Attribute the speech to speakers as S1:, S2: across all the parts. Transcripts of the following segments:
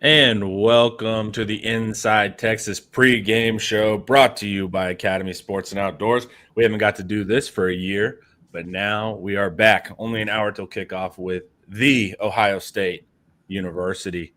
S1: And welcome to the Inside Texas pregame show brought to you by Academy Sports and Outdoors. We haven't got to do this for a year, but now we are back. Only an hour till kickoff with the Ohio State University.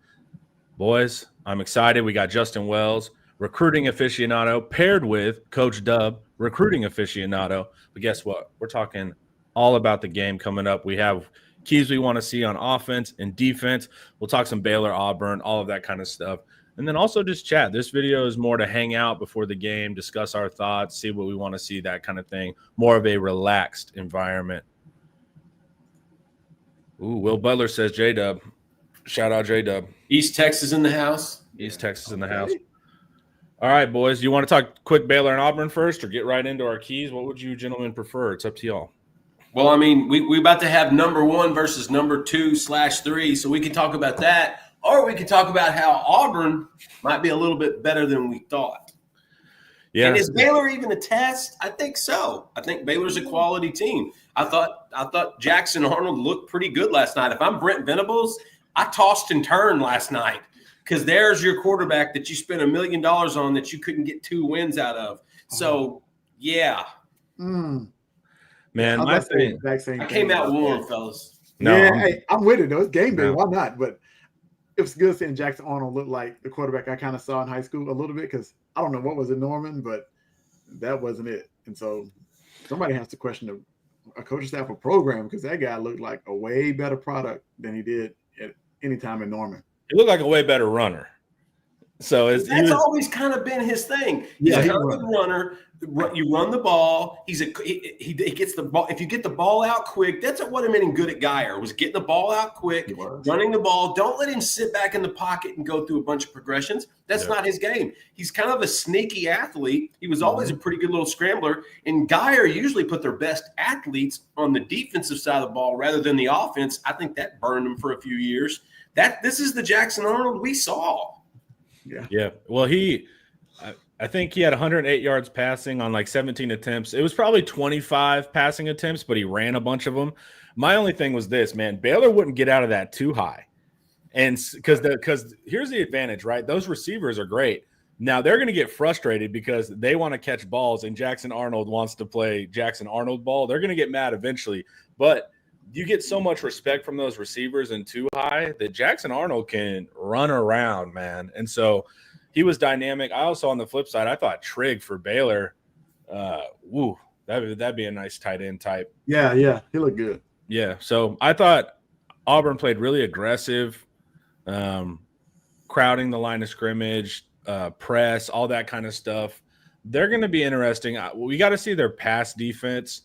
S1: Boys, I'm excited. We got Justin Wells, recruiting aficionado, paired with Coach Dub, recruiting aficionado. But guess what? We're talking all about the game coming up. We have keys we want to see on offense and defense. We'll talk some Baylor, Auburn, all of that kind of stuff. And then also just chat. This video is more to hang out before the game, discuss our thoughts, see what we want to see, that kind of thing. More of a relaxed environment. Ooh, Will Butler says J-Dub. Shout out J-Dub.
S2: East Texas in the house.
S1: East Texas in the house. All right, boys. You want to talk quick Baylor and Auburn first or get right into our keys? What would you gentlemen prefer? It's up to y'all.
S2: Well, I mean, we about to have number 1 versus number 2/3, so we can talk about that, or we can talk about how Auburn might be a little bit better than we thought. Yeah. And is Baylor even a test? I think so. I think Baylor's a quality team. I thought Jackson Arnold looked pretty good last night. If I'm Brent Venables, I tossed and turned last night because there's your quarterback that you spent $1 million on that you couldn't get 2 wins out of. So, yeah.
S1: Man,
S3: I
S2: came out warm, fellas.
S3: No, yeah, hey, I'm with it, though. It's game day. Why not? But it was good seeing Jackson Arnold look like the quarterback I kind of saw in high school a little bit because I don't know what was it, Norman, but that wasn't it. And so somebody has to question a coaching staff or program because that guy looked like a way better product than he did at any time in Norman.
S1: He looked like a way better runner. So
S2: that's always kind of been his thing. He's a good runner. You run the ball. He gets the ball. If you get the ball out quick, that's what I meant good at Geyer was getting the ball out quick, running the ball. Don't let him sit back in the pocket and go through a bunch of progressions. That's not his game. He's kind of a sneaky athlete. He was always a pretty good little scrambler. And Geyer usually put their best athletes on the defensive side of the ball rather than the offense. I think that burned him for a few years. This is the Jackson Arnold we saw.
S1: Yeah. Well, I think he had 108 yards passing on like 17 attempts. It was probably 25 passing attempts, but he ran a bunch of them. My only thing was this, man. Baylor wouldn't get out of that too high. And because here's the advantage, right? Those receivers are great. Now they're going to get frustrated because they want to catch balls and Jackson Arnold wants to play Jackson Arnold ball. They're going to get mad eventually. But you get so much respect from those receivers and too high that Jackson Arnold can run around, man. And so he was dynamic. I also, on the flip side, I thought Trigg for Baylor, that'd be a nice tight end type.
S3: Yeah, he looked good.
S1: Yeah, so I thought Auburn played really aggressive, crowding the line of scrimmage, press, all that kind of stuff. They're going to be interesting. We got to see their pass defense.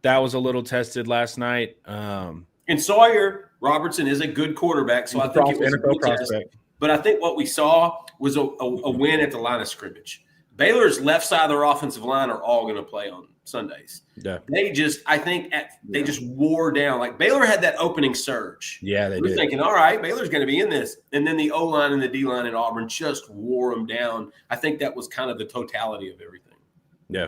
S1: That was a little tested last night.
S2: And Sawyer Robertson is a good quarterback, so I think it was a good prospect. But I think what we saw was a win at the line of scrimmage. Baylor's left side of their offensive line are all going to play on Sundays.
S1: Yeah.
S2: They just wore down. Like Baylor had that opening surge.
S1: Yeah, they did.
S2: Thinking, all right, Baylor's going to be in this. And then the O-line and the D-line at Auburn just wore them down. I think that was kind of the totality of everything.
S1: Yeah.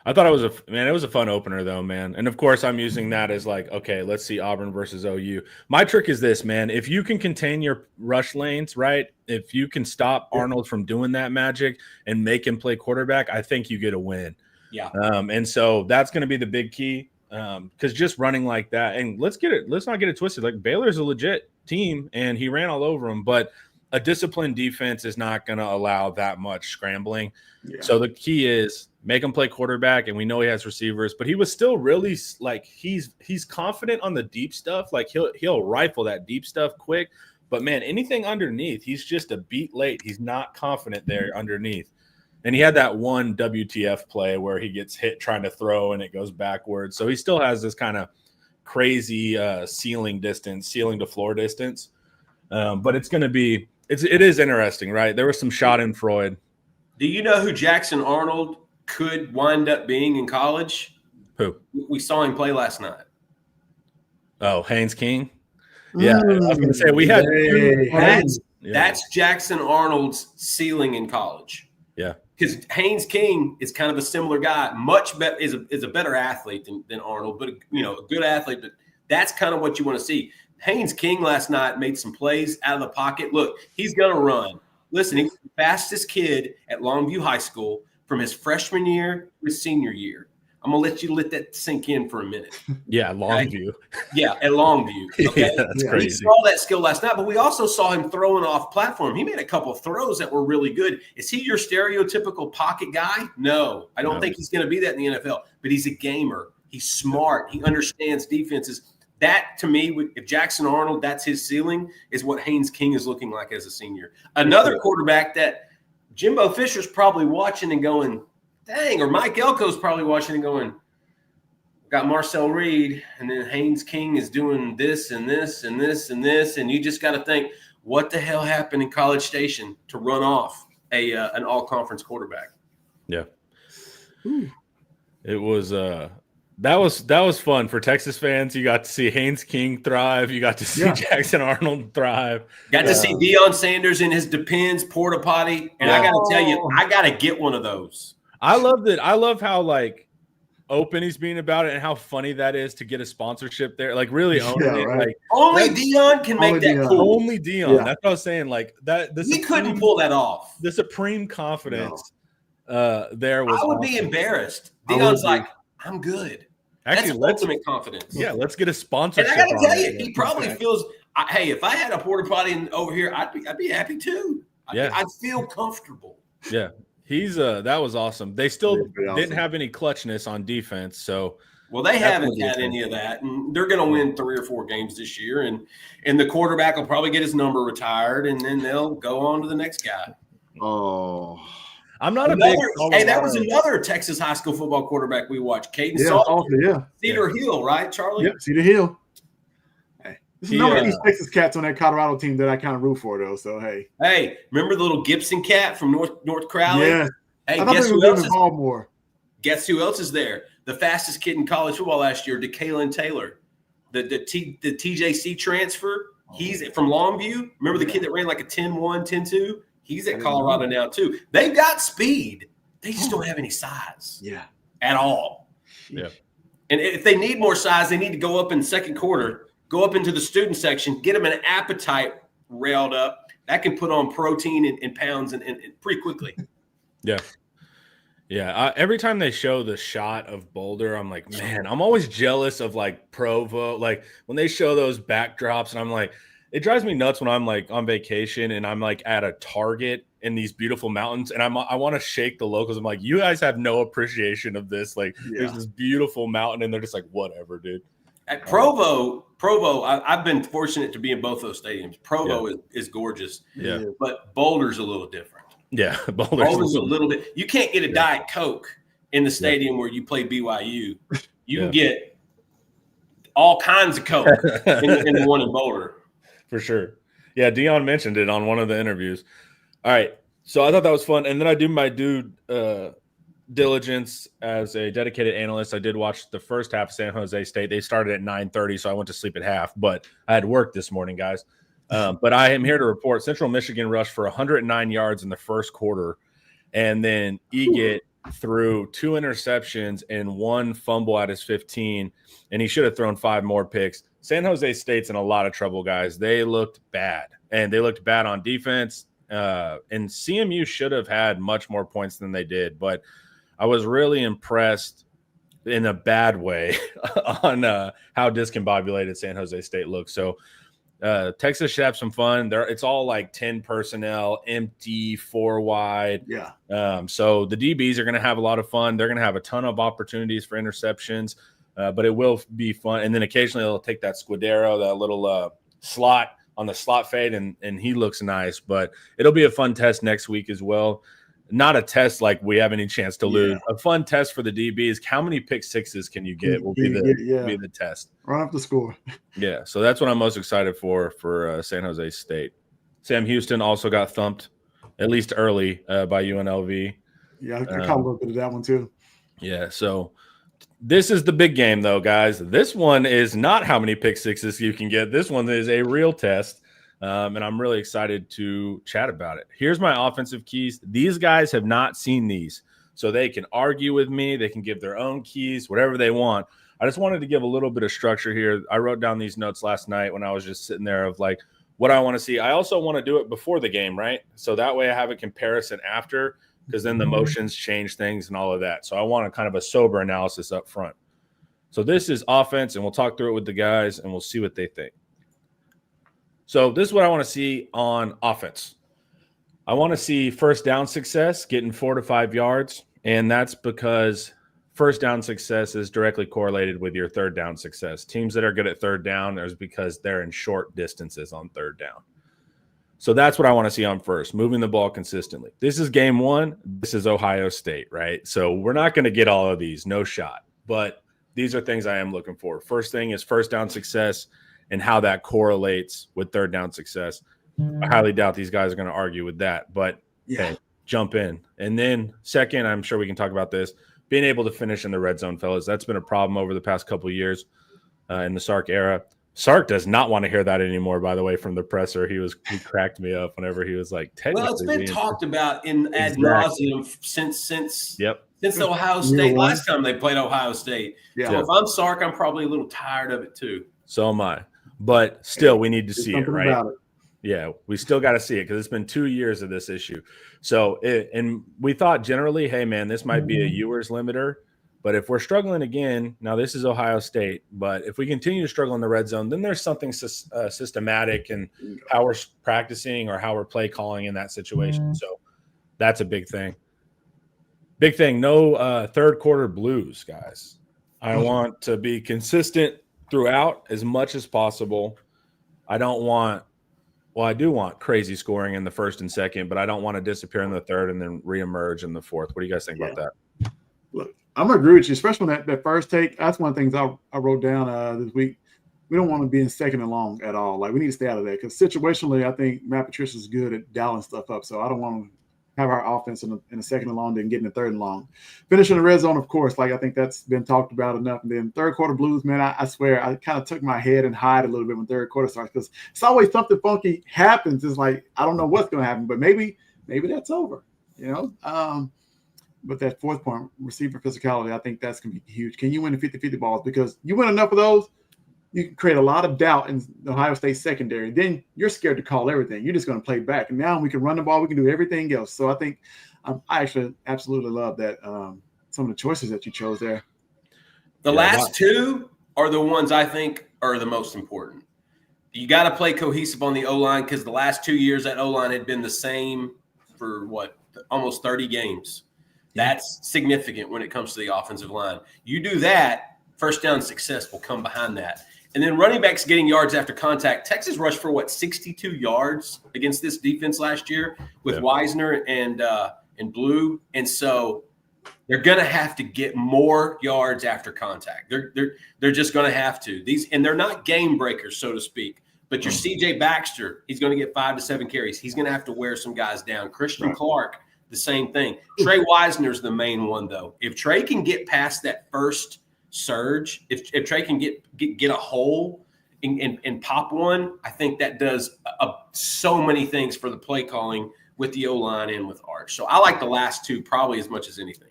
S1: I thought it was a fun opener though, man. And of course I'm using that as like, okay, let's see Auburn versus OU. My trick is this, man. If you can contain your rush lanes, right? If you can stop Arnold from doing that magic and make him play quarterback, I think you get a win.
S2: Yeah.
S1: And so that's going to be the big key. Because just running like that, and let's not get it twisted. Like Baylor's a legit team and he ran all over them, but a disciplined defense is not going to allow that much scrambling. Yeah. So the key is make him play quarterback, and we know he has receivers, but he was still really like he's confident on the deep stuff. Like he'll rifle that deep stuff quick, but man, anything underneath, he's just a beat late. He's not confident there underneath. And he had that one WTF play where he gets hit trying to throw and it goes backwards. So he still has this kind of crazy ceiling to floor distance. But it's going to be it is interesting, right? There was some Schadenfreude.
S2: Do you know who Jackson Arnold could wind up being in college?
S1: Who?
S2: We saw him play last night.
S1: Oh, Haynes King? Yeah, I was going to say we had
S2: that's Jackson Arnold's ceiling in college.
S1: Yeah.
S2: Because Haynes King is kind of a similar guy, much better is a better athlete than Arnold, but a good athlete. But that's kind of what you want to see. Haynes King last night made some plays out of the pocket. Look, he's going to run. Listen, he was the fastest kid at Longview High School from his freshman year to his senior year. I'm going to let that sink in for a minute.
S1: Yeah, Longview.
S2: Okay? Yeah, at Longview. Okay?
S1: Yeah, that's crazy.
S2: We saw that skill last night, but we also saw him throwing off platform. He made a couple of throws that were really good. Is he your stereotypical pocket guy? No, I don't think he's going to be that in the NFL, but he's a gamer. He's smart. He understands defenses. That, to me, if Jackson Arnold, that's his ceiling, is what Haynes King is looking like as a senior. Another quarterback that Jimbo Fisher's probably watching and going, dang, or Mike Elko's probably watching and going, got Marcel Reed, and then Haynes King is doing this and this and this and this, and you just got to think, what the hell happened in College Station to run off an all-conference quarterback?
S1: Yeah. It was that was fun for Texas fans. You got to see Haynes King thrive. You got to see Jackson Arnold thrive.
S2: Got to see Deion Sanders in his Depends porta potty, and I got to tell you, I got to get one of those.
S1: I love that. I love how open he's being about it and how funny that is to get a sponsorship there. Like really owning it. Right.
S2: Like only Deion can make that cool.
S1: Only Deion. That's what I was saying. Like that.
S2: He couldn't pull that off.
S1: The supreme confidence there was.
S2: I would be embarrassed. Deion's like, I'm good.
S1: Actually,
S2: that's ultimate confidence.
S1: Yeah, let's get a sponsorship.
S2: And I got to tell you, he probably feels. Hey, if I had a porta potty over here, I'd be happy too. I'd feel comfortable.
S1: Yeah. He's that was awesome. They still didn't have any clutchness on defense, so
S2: they haven't had any of that, and they're going to win 3 or 4 games this year, and the quarterback will probably get his number retired, and then they'll go on to the next guy.
S3: Oh,
S1: I'm not a big.
S2: Hey, that was another Texas high school football quarterback we watched, Caden Salter. Cedar Hill, right, Charlie?
S3: Yep, Cedar Hill. There's no East Texas cats on that Colorado team that I kind of root for, though. So hey,
S2: remember the little Gibson cat from North Crowley?
S3: Yeah.
S2: Hey, guess who else is more? Guess who else is there? The fastest kid in college football last year, DeKalen Taylor, the TJC transfer. He's from Longview. Remember the kid that ran like a 10-1, 10-2? He's at Colorado now too. They've got speed. They just don't have any size. At all.
S1: Yeah.
S2: And if they need more size, they need to go up in the second quarter. Go up into the student section, get them an appetite railed up. That can put on protein and pounds and pretty quickly.
S1: Yeah. Yeah. Every time they show the shot of Boulder, I'm like, man, I'm always jealous of like Provo. Like when they show those backdrops and I'm like, it drives me nuts when I'm like on vacation and I'm like at a Target in these beautiful mountains and I want to shake the locals. I'm like, you guys have no appreciation of this. Like there's this beautiful mountain and they're just like, whatever, dude.
S2: At Provo, I've been fortunate to be in both those stadiums. Provo is gorgeous, but Boulder's a little different.
S1: Yeah,
S2: Boulder's a little bit. You can't get a Diet Coke in the stadium where you play BYU. You can get all kinds of Coke in the one in Boulder.
S1: For sure. Yeah, Deion mentioned it on one of the interviews. All right, so I thought that was fun, and then I do my diligence as a dedicated analyst. I did watch the first half of San Jose State. They started at 9:30, so I went to sleep at half, but I had work this morning, guys. But I am here to report Central Michigan rushed for 109 yards in the first quarter, and then Egett threw 2 interceptions and 1 fumble at his 15, and he should have thrown 5 more picks. San Jose State's in a lot of trouble, guys. They looked bad, and they looked bad on defense, and CMU should have had much more points than they did, but I was really impressed in a bad way on how discombobulated San Jose State looks. So Texas should have some fun. It's all like 10 personnel, empty, 4 wide.
S3: Yeah.
S1: So the DBs are going to have a lot of fun. They're going to have a ton of opportunities for interceptions, but it will be fun. And then occasionally they'll take that Squidero, that little slot on the slot fade, and he looks nice. But it'll be a fun test next week as well. Not a test like we have any chance to lose. A fun test for the DB is how many pick sixes can you get will be the test.
S3: Run up the score.
S1: Yeah, so that's what I'm most excited for San Jose State. Sam Houston also got thumped, at least early, by UNLV.
S3: Yeah, I caught a little bit of that one too.
S1: Yeah, so this is the big game, though, guys. This one is not how many pick sixes you can get. This one is a real test. And I'm really excited to chat about it. Here's my offensive keys. These guys have not seen these. so they can argue with me. They can give their own keys, whatever they want. I just wanted to give a little bit of structure here. I wrote down these notes last night when I was just sitting there of like what I want to see. I also want to do it before the game, right? So that way I have a comparison after, because then the motions change things and all of that. So I want a kind of a sober analysis up front. So this is offense, and we'll talk through it with the guys, and we'll see what they think. So this is what I want to see on offense. I want to see first down success, getting 4 to 5 yards, and that's because first down success is directly correlated with your third down success. Teams that are good at third down is because they're in short distances on third down. So that's what I want to see on first, moving the ball consistently. This is game one. This is Ohio State, right? So we're not going to get all of these, no shot. But these are things I am looking for. First thing is first down success and how that correlates with third down success. I highly doubt these guys are going to argue with that, but hey, jump in. And then second, I'm sure we can talk about this, being able to finish in the red zone, fellas. That's been a problem over the past couple of years in the Sark era. Sark does not want to hear that anymore, by the way, from the presser. He cracked me up whenever he was like,
S2: well, it's been talked about in ad nauseum since Ohio State. Last time they played Ohio State. Yeah. So if I'm Sark, I'm probably a little tired of it too.
S1: So am I. But still, we need to see it, right? Yeah, we still got to see it because it's been 2 years of this issue. So, and we thought generally, hey, man, this might be a Ewers limiter. But if we're struggling again, now this is Ohio State, but if we continue to struggle in the red zone, then there's something systematic in how we're practicing or how we're play calling in that situation. So that's a big thing. Big thing, no third quarter blues, guys. I want to be consistent throughout as much as possible. I don't want – well, I do want crazy scoring in the first and second, but I don't want to disappear in the third and then reemerge in the fourth. What do you guys think about that?
S3: Look, I'm going to agree with you, especially on that first take. That's one of the things I wrote down this week. We don't want to be in second and long at all. Like, we need to stay out of that because situationally, I think Matt Patricia is good at dialing stuff up. So I don't want to have our offense in a second and long, then get in the third and long. Finishing the red zone, of course, like I think that's been talked about enough. And then third quarter blues, man, I swear I kind of took my head and hide a little bit when third quarter starts because it's always something funky happens. It's like, I don't know what's going to happen, but maybe that's over, you know? But that fourth point, receiver physicality, I think that's going to be huge. Can you win the 50-50 balls? Because you win enough of those, you can create a lot of doubt in the Ohio State secondary. Then you're scared to call everything. You're just going to play back. And now we can run the ball. We can do everything else. So I think I actually absolutely love that some of the choices that you chose there.
S2: The last two are the ones I think are the most important. You got to play cohesive on the O-line because the last 2 years that O-line had been the same for, almost 30 games. That's significant when it comes to the offensive line. You do that, first down success will come behind that. And then running backs getting yards after contact. Texas rushed for 62 yards against this defense last year with Wisner and Blue. And so they're going to have to get more yards after contact. They're just going to have to. And they're not game breakers, so to speak. But your C.J. Baxter, he's going to get 5 to 7 carries. He's going to have to wear some guys down. Christian Clark, the same thing. Trey Wisner's the main one, though. If Trey can get past that first surge, if Trey can get a hole and pop one, I think that does so many things for the play calling with the O-line and with Arch. So I like the last two probably as much as anything.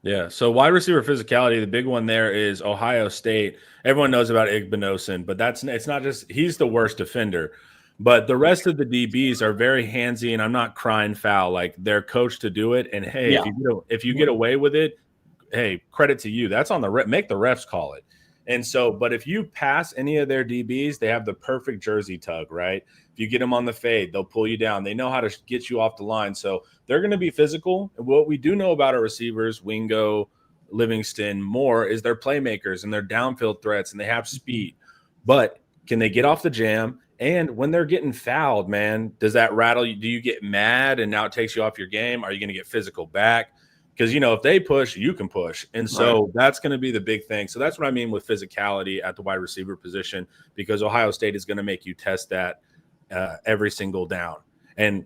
S1: Yeah, so wide receiver physicality, the big one there is Ohio State. Everyone knows about Igbinosun, but it's not just – he's the worst defender. But the rest of the DBs are very handsy, and I'm not crying foul. Like, they're coached to do it. And, hey, if you get away with it, hey, credit to you. That's on the ref. Make the refs call it. And so, but if you pass any of their DBs, they have the perfect jersey tug, right? If you get them on the fade, they'll pull you down. They know how to get you off the line. So they're going to be physical. And what we do know about our receivers, Wingo, Livingston, Moore, is they're playmakers and they're downfield threats and they have speed. But can they get off the jam? And when they're getting fouled, man, does that rattle you? Do you get mad and now it takes you off your game? Are you going to get physical back? Because, if they push, you can push. And so that's going to be the big thing. So that's what I mean with physicality at the wide receiver position, because Ohio State is going to make you test that every single down. And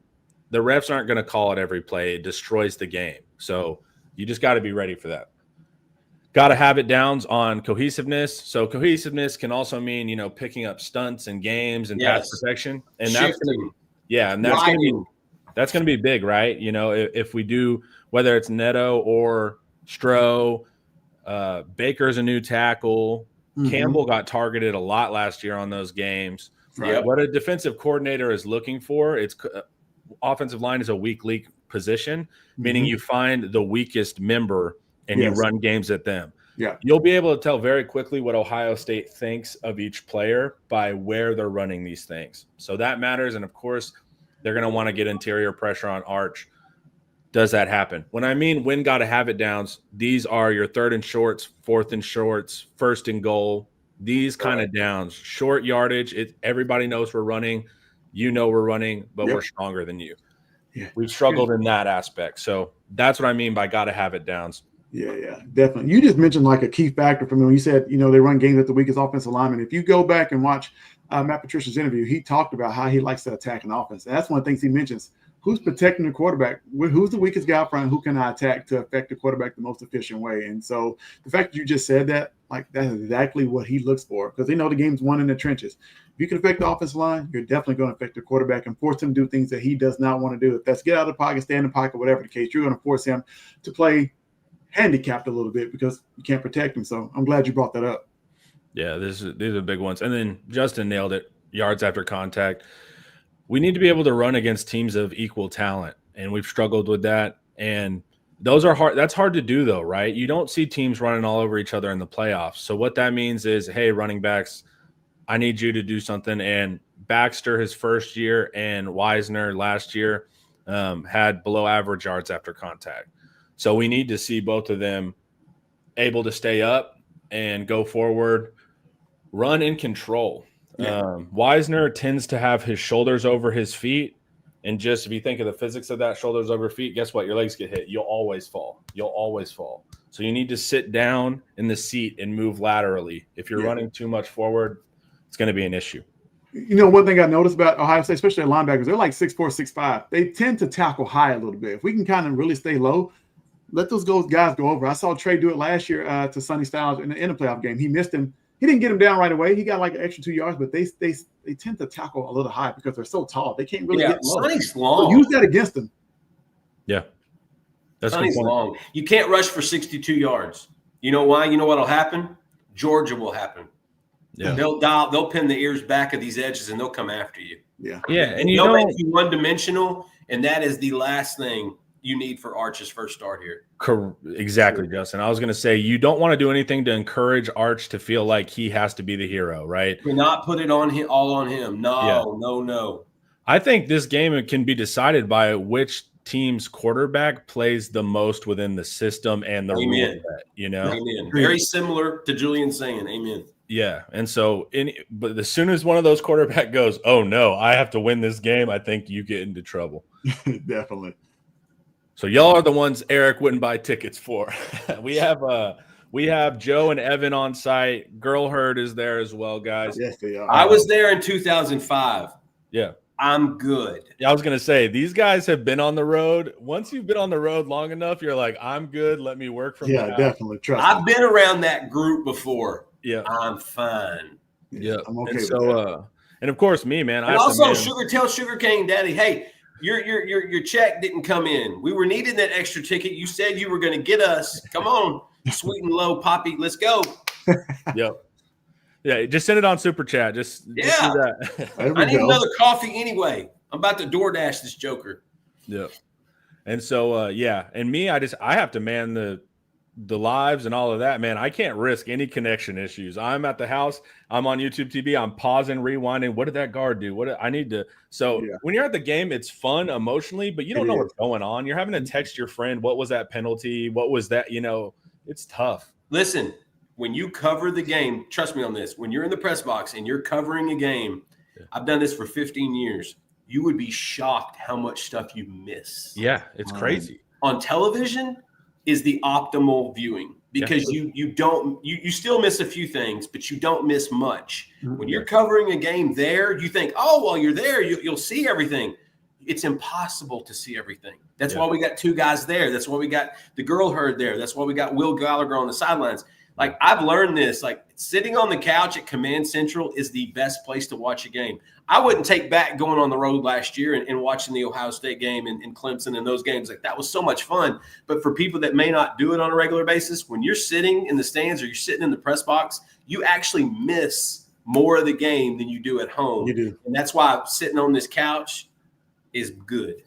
S1: the refs aren't going to call it every play. It destroys the game. So you just got to be ready for that. Got to have it downs on cohesiveness. So cohesiveness can also mean, picking up stunts and games and pass protection. And that's going to be, that's going to be big, right? If we do whether it's Neto or Stroh. Baker's a new tackle. Campbell got targeted a lot last year on those games.
S2: Yep.
S1: What a defensive coordinator is looking for, it's offensive line is a weak league position, meaning you find the weakest member and you run games at them.
S3: Yeah.
S1: You'll be able to tell very quickly what Ohio State thinks of each player by where they're running these things. So that matters. And of course, they're going to want to get interior pressure on Arch. Does that happen? When I mean win gotta have it downs, these are your 3rd and shorts, 4th and shorts, 1st and goal. These kind of downs, short yardage. Everybody knows we're running. You know we're running, but we're stronger than you. Yeah. We've struggled in that aspect. So that's what I mean by gotta have it downs.
S3: Yeah, definitely. You just mentioned like a key factor for me when you said, they run games at the weakest offensive lineman. If you go back and watch Matt Patricia's interview, he talked about how he likes to attack an offense. And that's one of the things he mentions. Who's protecting the quarterback? Who's the weakest guy up front? Who can I attack to affect the quarterback the most efficient way? And so the fact that you just said that, like, that's exactly what he looks for, because they know the game's won in the trenches. If you can affect the offensive line, you're definitely going to affect the quarterback and force him to do things that he does not want to do. If that's get out of the pocket, stay in the pocket, whatever the case, you're going to force him to play handicapped a little bit because you can't protect him. So I'm glad you brought that up.
S1: Yeah, these are big ones. And then Justin nailed it, yards after contact. We need to be able to run against teams of equal talent, and we've struggled with that. And those are hard. That's hard to do, though, right? You don't see teams running all over each other in the playoffs. So what that means is, hey, running backs, I need you to do something. And Baxter, his first year, and Wisner last year had below average yards after contact. So we need to see both of them able to stay up and go forward, run in control. Yeah. Wisner tends to have his shoulders over his feet. And just if you think of the physics of that, shoulders over feet, guess what? Your legs get hit. You'll always fall. So you need to sit down in the seat and move laterally. If you're running too much forward, it's going to be an issue.
S3: One thing I noticed about Ohio State, especially at linebackers, they're like 6'4", 6'5". They tend to tackle high a little bit. If we can kind of really stay low, let those guys go over. I saw Trey do it last year to Sonny Styles in the playoff game. He missed him. He didn't get him down right away. He got like an extra 2 yards, but they tend to tackle a little high because they're so tall. They can't really get low.
S2: Sonny's long.
S3: So use that against them.
S1: Yeah. That's
S2: Sonny's long. You can't rush for 62 yards. You know why? You know what'll happen? Georgia will happen.
S1: Yeah.
S2: They'll pin the ears back of these edges and they'll come after you.
S3: Yeah.
S1: Yeah. And
S2: they'll make you one-dimensional, and that is the last thing you need for Arch's first start here.
S1: Exactly, Justin. I was going to say, you don't want to do anything to encourage Arch to feel like he has to be the hero, right?
S2: Do not put it on him, all on him. No.
S1: I think this game can be decided by which team's quarterback plays the most within the system and the rule set,
S2: Amen. Very similar to Julian saying, amen.
S1: Yeah. And so, but as soon as one of those quarterback goes, oh no, I have to win this game, I think you get into trouble.
S3: Definitely.
S1: So y'all are the ones Eric wouldn't buy tickets for. We have Joe and Evan on site. Girl Herd is there as well, guys.
S3: Yes, they are.
S2: I was there in 2005.
S1: Yeah.
S2: I'm good.
S1: Yeah, I was going to say, these guys have been on the road. Once you've been on the road long enough, you're like, I'm good. Let me work from
S3: Yeah, definitely. Trust
S2: I've been around that group before.
S1: Yeah.
S2: I'm fine.
S1: Yeah.
S3: I'm okay
S1: and
S3: with
S1: so,
S3: that.
S1: And of course, me, man.
S2: And also, tell Sugarcane Daddy, hey, your check didn't come in. We were needing that extra ticket. You said you were going to get us. Come on, Sweet and Low, Poppy. Let's go.
S1: Yep. Yeah, just send it on Super Chat. Just do that.
S2: I need another coffee anyway. I'm about to DoorDash this joker.
S1: Yeah. And so, and me, I have to man the lives and all of that, man. I can't risk any connection issues. I'm at the house. I'm on YouTube TV. I'm pausing, rewinding. What did that guard do? When you're at the game, it's fun emotionally, but you don't know what's going on. You're having to text your friend. What was that penalty? What was that? It's tough.
S2: Listen, when you cover the game, trust me on this, when you're in the press box and you're covering a game, I've done this for 15 years. You would be shocked how much stuff you miss.
S1: Yeah. It's crazy.
S2: On television is the optimal viewing because you still miss a few things, but you don't miss much. When you're covering a game there, you think, oh, well, you're there. You'll see everything. It's impossible to see everything. That's why we got two guys there. That's why we got the Girl Herd there. That's why we got Will Gallagher on the sidelines. Like, I've learned this. Like, sitting on the couch at Command Central is the best place to watch a game. I wouldn't take back going on the road last year and watching the Ohio State game and Clemson and those games. Like, that was so much fun. But for people that may not do it on a regular basis, when you're sitting in the stands or you're sitting in the press box, you actually miss more of the game than you do at home.
S3: You do.
S2: And that's why sitting on this couch is good.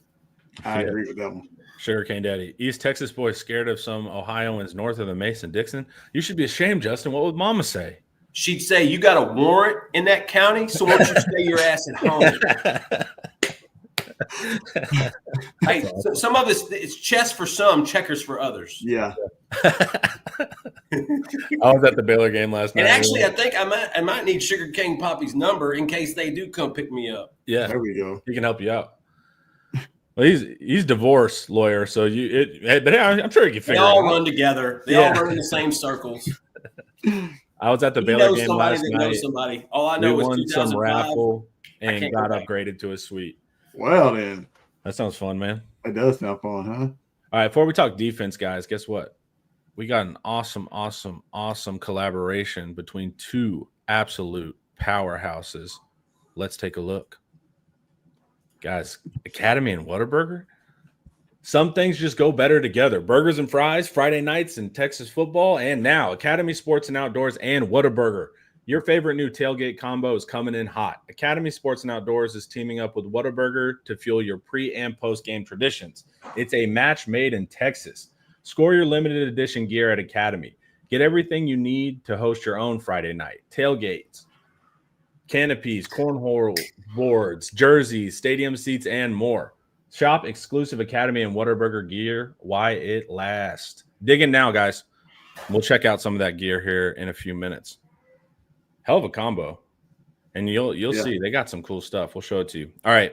S3: I agree with that one.
S1: Sugarcane Daddy. East Texas boys scared of some Ohioans north of the Mason-Dixon. You should be ashamed, Justin. What would Mama say?
S2: She'd say, you got a warrant in that county, so why don't you stay your ass at home? Hey, so some of it's chess for some, checkers for others.
S3: Yeah.
S1: I was at the Baylor game last night.
S2: And actually, I think I might need Sugarcane Poppy's number in case they do come pick me up.
S1: Yeah.
S3: There we go.
S1: He can help you out. Well, he's divorce lawyer, so but I'm sure he can figure it out.
S2: They all run together. They all run in the same circles.
S1: I was at the Baylor game last night.
S2: Knows somebody. All I know
S1: we
S2: is
S1: won
S2: 2005.
S1: some raffle and got upgraded to a suite.
S3: Well, then.
S1: That sounds fun, man.
S3: It does sound fun, huh?
S1: All right, before we talk defense, guys, guess what? We got an awesome collaboration between two absolute powerhouses. Let's take a look. Guys, Academy and Whataburger. Some things just go better together. Burgers and fries, Friday nights in Texas football, and now Academy Sports and Outdoors and Whataburger. Your favorite new tailgate combo is coming in hot. Academy Sports and Outdoors is teaming up with Whataburger to fuel your pre- and post-game traditions. It's a match made in Texas. Score your limited edition gear at Academy. Get everything you need to host your own Friday night. Tailgates, canopies, cornhole boards, jerseys, stadium seats, and more. Shop exclusive Academy and Whataburger gear while it lasts. Dig in now, guys. We'll check out some of that gear here in a few minutes. Hell of a combo. And you'll see they got some cool stuff. We'll show it to you. All right.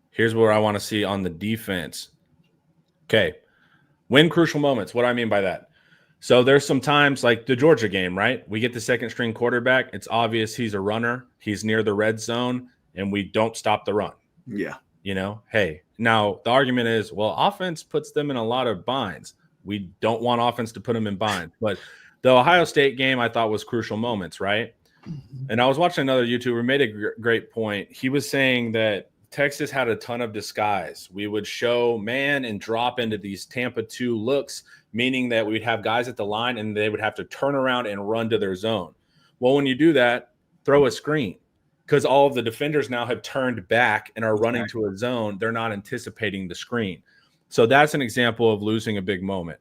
S1: Here's what I want to see on the defense. Okay. Win crucial moments. What do I mean by that? So there's some times like the Georgia game, right? We get the second string quarterback. It's obvious he's a runner. He's near the red zone, and we don't stop the run.
S3: Yeah.
S1: Hey, now the argument is, well, offense puts them in a lot of binds. We don't want offense to put them in binds. But the Ohio State game I thought was crucial moments, right? And I was watching another YouTuber made a great point. He was saying that Texas had a ton of disguise. We would show man and drop into these Tampa 2 looks, meaning that we'd have guys at the line and they would have to turn around and run to their zone. Well, when you do that, throw a screen because all of the defenders now have turned back and are running to a zone. They're not anticipating the screen. So that's an example of losing a big moment.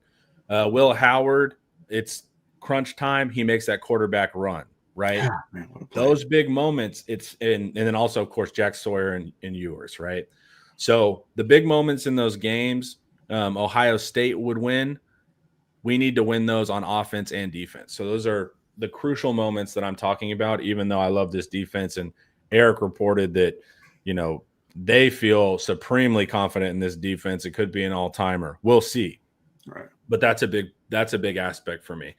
S1: Will Howard, it's crunch time. He makes that quarterback run. Right.
S3: Ah, man,
S1: those big moments, and then also, of course, Jack Sawyer and Ewers, right? So the big moments in those games, Ohio State would win. We need to win those on offense and defense. So those are the crucial moments that I'm talking about, even though I love this defense. And Eric reported that, they feel supremely confident in this defense. It could be an all-timer. We'll see.
S3: Right.
S1: But that's a big aspect for me.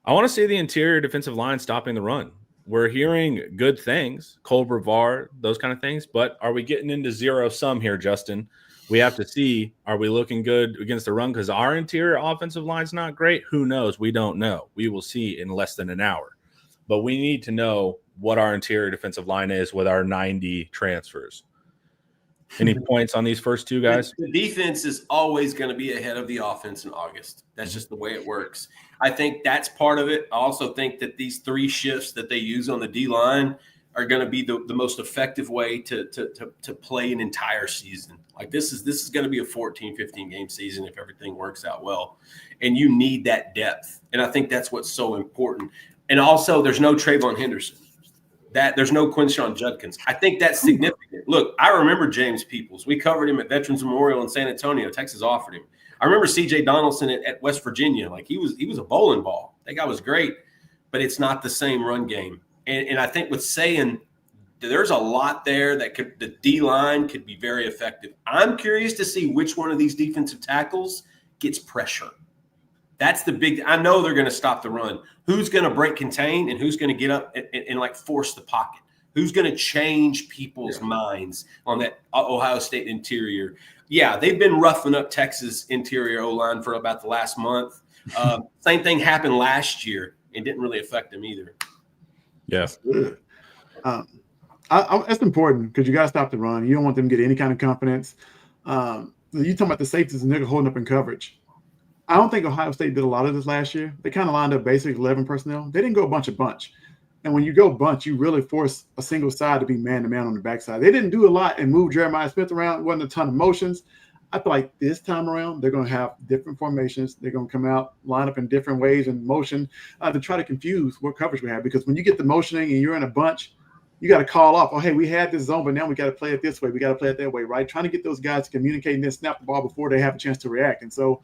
S1: I want to see the interior defensive line stopping the run. We're hearing good things, Cole Brevard, those kind of things, but are we getting into zero sum here, Justin? We have to see, are we looking good against the run? Because our interior offensive line's not great. Who knows? We don't know. We will see in less than an hour. But we need to know what our interior defensive line is with our 90 transfers. Any points on these first two guys?
S2: The defense is always going to be ahead of the offense in August. That's just the way it works. I think that's part of it. I also think that these 3 shifts that they use on the D-line are going to be the most effective way to play an entire season. Like this is going to be a 14, 15 game season if everything works out well. And you need that depth. And I think that's what's so important. And also there's no Trayvon Henderson. There's no Quinshon Judkins. I think that's significant. Look, I remember James Peoples. We covered him at Veterans Memorial in San Antonio. Texas offered him. I remember C.J. Donaldson at West Virginia. Like he was a bowling ball. That guy was great, but it's not the same run game. And I think with saying there's a lot there that the D-line could be very effective. I'm curious to see which one of these defensive tackles gets pressure. That's the big – I know they're going to stop the run. Who's going to break contain and who's going to get up and like force the pocket? Who's going to change people's minds on that Ohio State interior? Yeah, they've been roughing up Texas interior O-line for about the last month. Same thing happened last year. It didn't really affect them either.
S1: Yeah.
S3: That's important because you got to stop the run. You don't want them to get any kind of confidence. You talking about the safeties and they're holding up in coverage. I don't think Ohio State did a lot of this last year. They kind of lined up basically 11 personnel. They didn't go bunch. And when you go bunch, you really force a single side to be man-to-man on the backside. They didn't do a lot and move Jeremiah Smith around. It wasn't a ton of motions. I feel like this time around, they're going to have different formations. They're going to come out, line up in different ways and motion to try to confuse what coverage we have. Because when you get the motioning and you're in a bunch, you got to call off, oh, hey, we had this zone, but now we got to play it this way. We got to play it that way, right? Trying to get those guys to communicate and then snap the ball before they have a chance to react. And so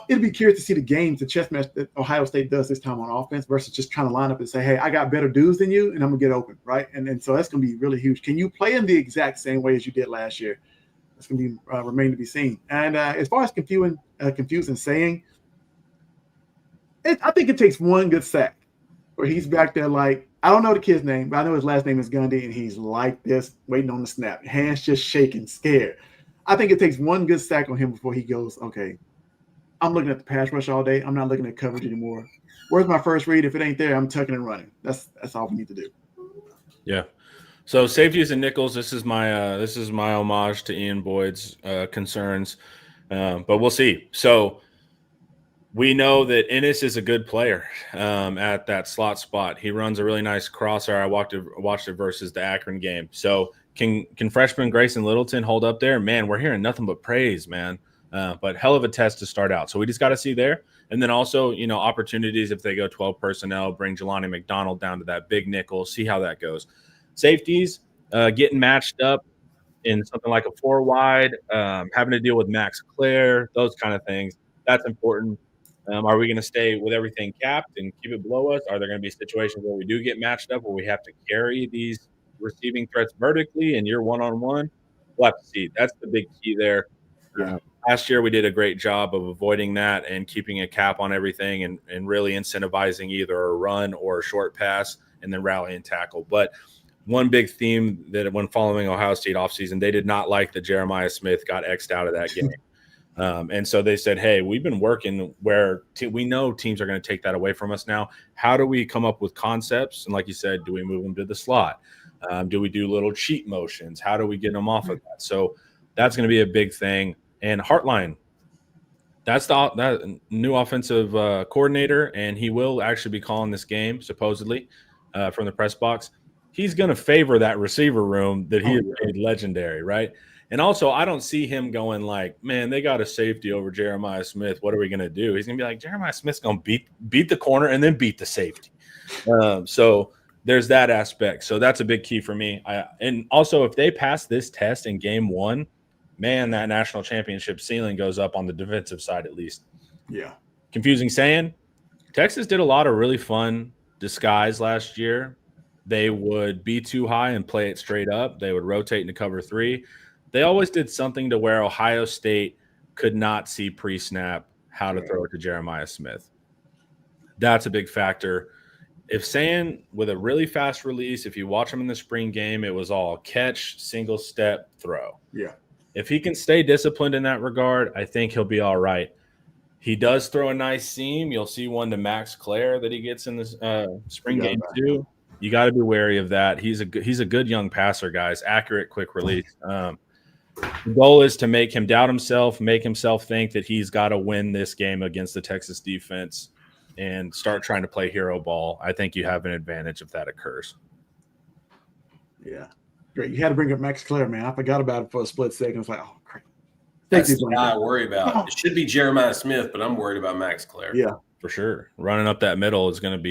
S3: it'll be curious to see the games, the chess match that Ohio State does this time on offense versus just trying to line up and say, hey, I got better dudes than you, and I'm going to get open, right? And so that's going to be really huge. Can you play them the exact same way as you did last year? That's going to be remain to be seen. And as far as confusing saying, I think it takes one good sack where he's back there like, I don't know the kid's name, but I know his last name is Gundy, and he's like this, waiting on the snap, hands just shaking, scared. I think it takes one good sack on him before he goes, okay, I'm looking at the pass rush all day. I'm not looking at coverage anymore. Where's my first read? If it ain't there, I'm tucking and running. That's all we need to do.
S1: Yeah. So safeties and nickels. This is my homage to Ian Boyd's concerns, but we'll see. So we know that Ennis is a good player at that slot spot. He runs a really nice crosser. I watched it versus the Akron game. So can freshman Grayson Littleton hold up there? Man, we're hearing nothing but praise, man. But hell of a test to start out. So we just got to see there. And then also, opportunities if they go 12 personnel, bring Jelani McDonald down to that big nickel, see how that goes. Safeties, getting matched up in something like a 4 wide, having to deal with Max Clare, those kind of things. That's important. Are we going to stay with everything capped and keep it below us? Are there going to be situations where we do get matched up where we have to carry these receiving threats vertically and you're one-on-one? We'll have to see. That's the big key there. Last year we did a great job of avoiding that and keeping a cap on everything and really incentivizing either a run or a short pass and then rally and tackle. But one big theme that when following Ohio State offseason, they did not like that Jeremiah Smith got X'd out of that game. And so they said, hey, we've been working where we know teams are going to take that away from us now. How do we come up with concepts? And like you said, do we move them to the slot? Do we do little cheat motions? How do we get them off of that? So that's going to be a big thing. And Hartline, that's that new offensive coordinator, and he will actually be calling this game, supposedly, from the press box. He's going to favor that receiver room that he has made legendary, right? And also, I don't see him going like, man, they got a safety over Jeremiah Smith. What are we going to do? He's going to be like, Jeremiah Smith's going to beat the corner and then beat the safety. So there's that aspect. So that's a big key for me. And also, if they pass this test in game 1, man, that national championship ceiling goes up on the defensive side at least.
S3: Yeah.
S1: Confusing saying, Texas did a lot of really fun disguise last year. They would be too high and play it straight up. They would rotate into cover 3. They always did something to where Ohio State could not see pre-snap how to throw it to Jeremiah Smith. That's a big factor. If saying with a really fast release, if you watch him in the spring game, it was all catch, single step, throw.
S3: Yeah.
S1: If he can stay disciplined in that regard, I think he'll be all right. He does throw a nice seam. You'll see one to Max Clare that he gets in the spring game too. You got to be wary of that. He's a good young passer, guys. Accurate, quick release. The goal is to make him doubt himself, make himself think that he's got to win this game against the Texas defense and start trying to play hero ball. I think you have an advantage if that occurs.
S3: Yeah. Great. You had to bring up Max Clare, man. I forgot about it for a split second. I was like, oh, great.
S2: That's the guy I worry about. It should be Jeremiah Smith, but I'm worried about Max Clare.
S3: Yeah.
S1: For sure. Running up that middle is going to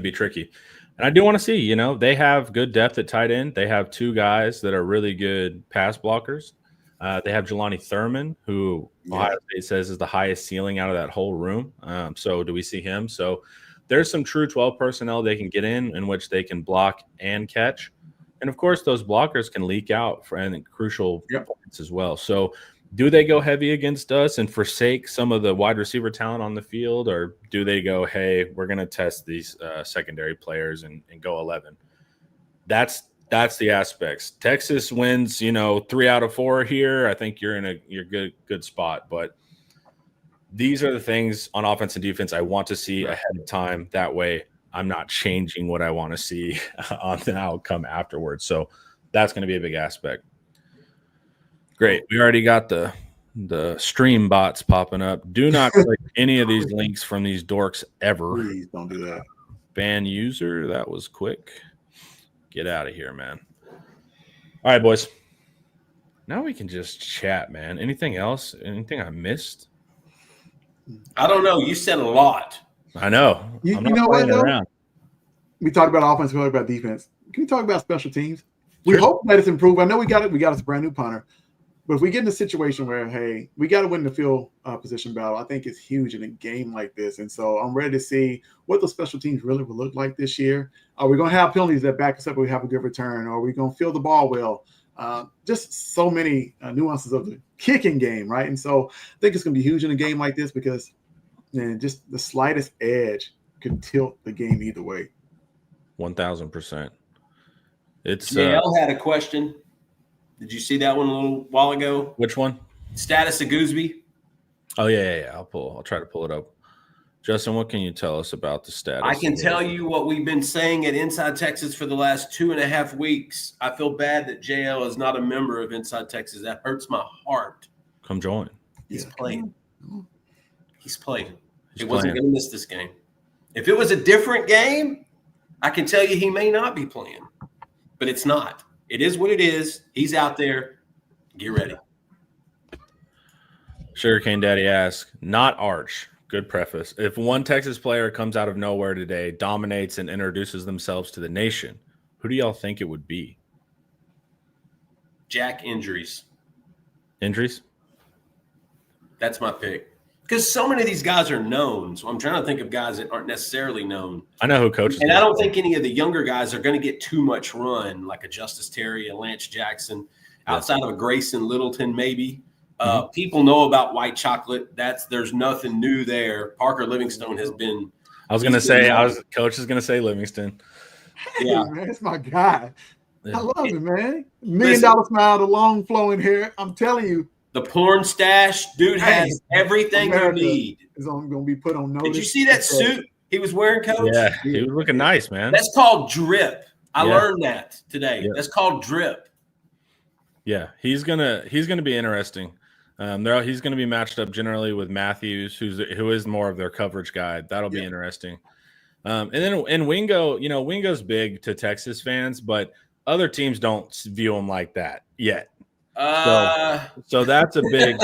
S1: be tricky. And I do want to see, they have good depth at tight end. They have 2 guys that are really good pass blockers. They have Jelani Thurman, who Ohio State says is the highest ceiling out of that whole room. So do we see him? So there's some true 12 personnel they can get in which they can block and catch. And, of course, those blockers can leak out for crucial points as well. So do they go heavy against us and forsake some of the wide receiver talent on the field, or do they go, hey, we're going to test these secondary players and go 11? That's the aspects. Texas wins, 3 out of 4 here. I think you're in your good spot. But these are the things on offense and defense I want to see ahead of time. That way I'm not changing what I want to see on the outcome afterwards. So that's going to be a big aspect. Great. We already got the stream bots popping up. Do not click any of these links from these dorks ever.
S3: Please don't do that.
S1: Ban user. That was quick. Get out of here, man. All right, boys. Now we can just chat, man. Anything else? Anything I missed?
S2: I don't know. You said a lot.
S1: I know.
S3: You know what, though? We talked about offense. We talked about defense. Can we talk about special teams? We hope that it's improved. I know we got it. We got us a brand new punter. But if we get in a situation where, hey, we got to win the field position battle, I think it's huge in a game like this. And so I'm ready to see what the special teams really will look like this year. Are we going to have penalties that back us up and we have a good return? Or are we going to field the ball well? Just so many nuances of the kicking game, right? And so I think it's going to be huge in a game like this because, man, just the slightest edge can tilt the game either way.
S1: 1,000%. It's
S2: JL had a question. Did you see that one a little while ago?
S1: Which one?
S2: Status of Gooseby.
S1: Oh yeah. I'll try to pull it up. Justin, what can you tell us about the status?
S2: I can tell you what we've been saying at Inside Texas for the last 2.5 weeks. I feel bad that JL is not a member of Inside Texas. That hurts my heart.
S1: Come join.
S2: He's playing. He wasn't going to miss this game. If it was a different game, I can tell you he may not be playing, but it's not. It is what it is. He's out there. Get ready.
S1: Sugarcane Daddy asks, not Arch. Good preface. If one Texas player comes out of nowhere today, dominates, and introduces themselves to the nation, who do y'all think it would be?
S2: Jack injuries.
S1: Injuries?
S2: That's my pick. Because so many of these guys are known. So I'm trying to think of guys that aren't necessarily known.
S1: I know who coaches.
S2: And I don't think any of the younger guys are going to get too much run, like a Justice Terry, a Lance Jackson, outside of a Grayson Littleton maybe. People know about white chocolate. There's nothing new there. Parker Livingstone has been.
S1: Coach is going to say Livingston.
S3: Hey, man, it's my guy. I love it, man. $1 million smile, the long flowing hair. I'm telling you.
S2: The porn stash, dude, has everything
S3: America
S2: you need.
S3: Is going to be put on notice.
S2: Did you see that suit he was wearing, Coach?
S1: Yeah, he was looking nice, man.
S2: That's called drip. I learned that today. Yeah. That's called drip.
S1: Yeah, he's gonna be interesting. He's gonna be matched up generally with Matthews, who is more of their coverage guy. That'll be interesting. And then Wingo, Wingo's big to Texas fans, but other teams don't view him like that yet. So that's a big.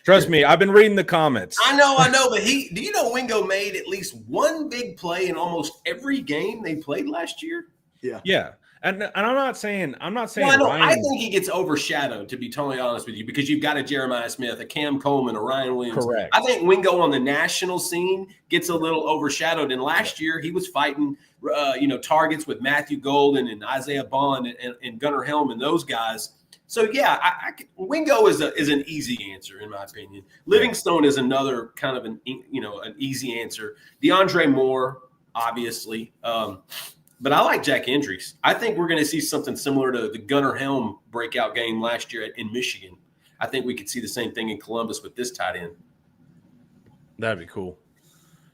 S1: Trust me, I've been reading the comments.
S2: I know, but do you know Wingo made at least one big play in almost every game they played last year?
S1: Yeah. And I'm not saying.
S2: Well, I think he gets overshadowed, to be totally honest with you, because you've got a Jeremiah Smith, a Cam Coleman, a Ryan Williams.
S1: Correct.
S2: I think Wingo on the national scene gets a little overshadowed. And last year he was fighting, targets with Matthew Golden and Isaiah Bond and Gunnar Helm and those guys. So Wingo is an easy answer in my opinion. Livingstone is another kind of an easy answer. DeAndre Moore, obviously. But I like Jack injuries. I think we're going to see something similar to the Gunnar Helm breakout game last year in Michigan. I think we could see the same thing in Columbus with this tight end.
S1: That'd be cool.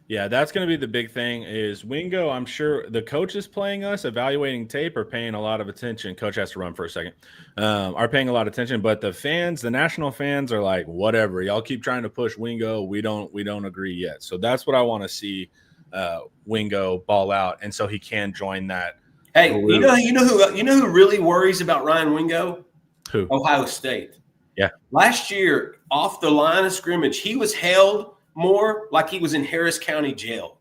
S1: Yeah, that's going to be the big thing is Wingo. I'm sure the coaches playing us, evaluating tape, are paying a lot of attention. Coach has to run for a second. Are paying a lot of attention, but the fans, the national fans, are like, whatever. Y'all keep trying to push Wingo. We don't agree yet. So that's what I want to see. Wingo ball out, and so he can join that.
S2: Hey, you know who really worries about Ryan Wingo?
S1: Who?
S2: Ohio State.
S1: Yeah.
S2: Last year, off the line of scrimmage, he was held more like he was in Harris County Jail.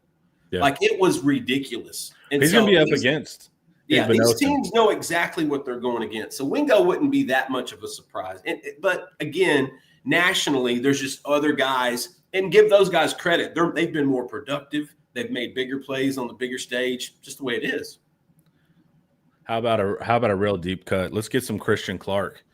S2: Yeah. Like it was ridiculous. And
S1: he's going to be up against.
S2: Yeah, these teams know exactly what they're going against. So Wingo wouldn't be that much of a surprise. But again, nationally, there's just other guys, and give those guys credit. They've been more productive. They've made bigger plays on the bigger stage, just the way it is.
S1: How about a real deep cut? Let's get some Christian Clark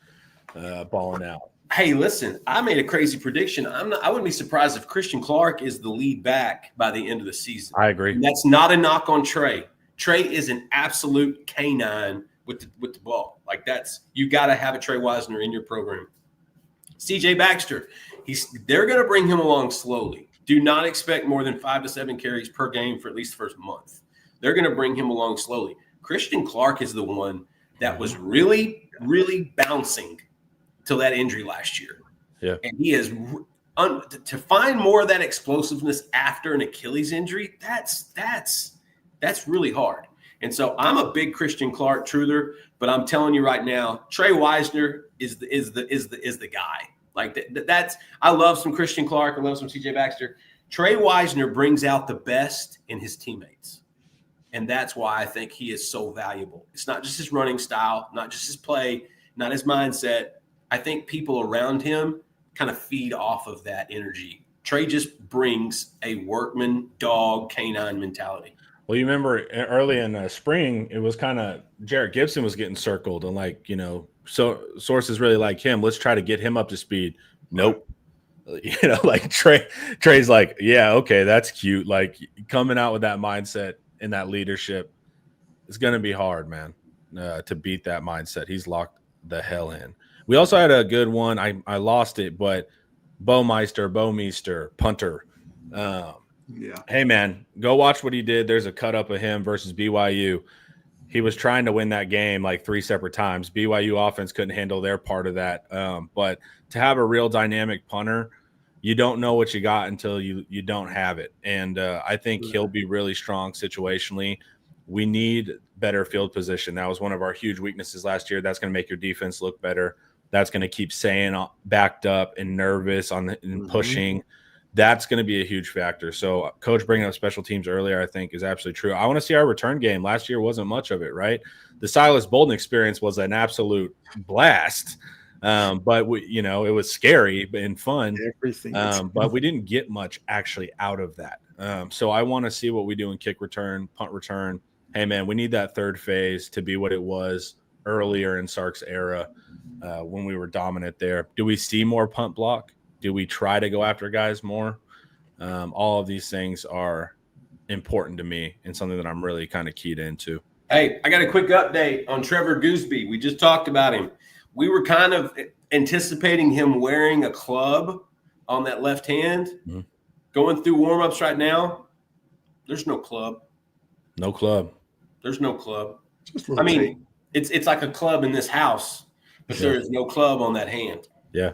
S1: balling out.
S2: Hey, listen, I made a crazy prediction. I wouldn't be surprised if Christian Clark is the lead back by the end of the season.
S1: I agree.
S2: And that's not a knock on Trey. Trey is an absolute canine with the ball. Like you got to have a Trey Wisner in your program. CJ Baxter, they're going to bring him along slowly. Do not expect more than 5 to 7 carries per game for at least the first month. They're going to bring him along slowly. Christian Clark is the one that was really, really bouncing till that injury last year.
S1: Yeah.
S2: And he is to find more of that explosiveness after an Achilles injury. That's really hard. And so I'm a big Christian Clark truther, but I'm telling you right now, Trey Wisner is the guy. Like that's I love some Christian Clark. I love some CJ Baxter. Trey Wisner brings out the best in his teammates. And that's why I think he is so valuable. It's not just his running style, not just his play, not his mindset. I think people around him kind of feed off of that energy. Trey just brings a workman, dog, canine mentality.
S1: Well, you remember early in spring, it was kind of Jarrett Gibson was getting circled and so sources really like him. Let's try to get him up to speed. Nope. Like Trey's like, yeah, okay, that's cute. Like coming out with that mindset and that leadership is going to be hard, man, to beat that mindset. He's locked the hell in. We also had a good one. I lost it, but Bo Meester, punter.
S3: Yeah.
S1: Hey, man, go watch what he did. There's a cut up of him versus BYU. He was trying to win that game like 3 separate times. BYU offense couldn't handle their part of that. But to have a real dynamic punter, you don't know what you got until you don't have it. And I think he'll be really strong situationally. We need better field position. That was one of our huge weaknesses last year. That's going to make your defense look better. That's going to keep saying backed up and nervous and pushing. That's going to be a huge factor. So coach bringing up special teams earlier, I think, is absolutely true. I want to see our return game. Last year wasn't much of it, right? The Silas Bolden experience was an absolute blast. But it was scary and fun. But we didn't get much actually out of that. So I want to see what we do in kick return, punt return. Hey, man, we need that third phase to be what it was earlier in Sark's era when we were dominant there. Do we see more punt block? Do we try to go after guys more? All of these things are important to me and something that I'm really kind of keyed into.
S2: Hey, I got a quick update on Trevor Gooseby. We just talked about him. We were kind of anticipating him wearing a club on that left hand. Mm-hmm. Going through warm-ups right now, there's no club.
S1: No club.
S2: There's no club. I mean, it's like a club in this house, but there is no club on that hand.
S1: Yeah.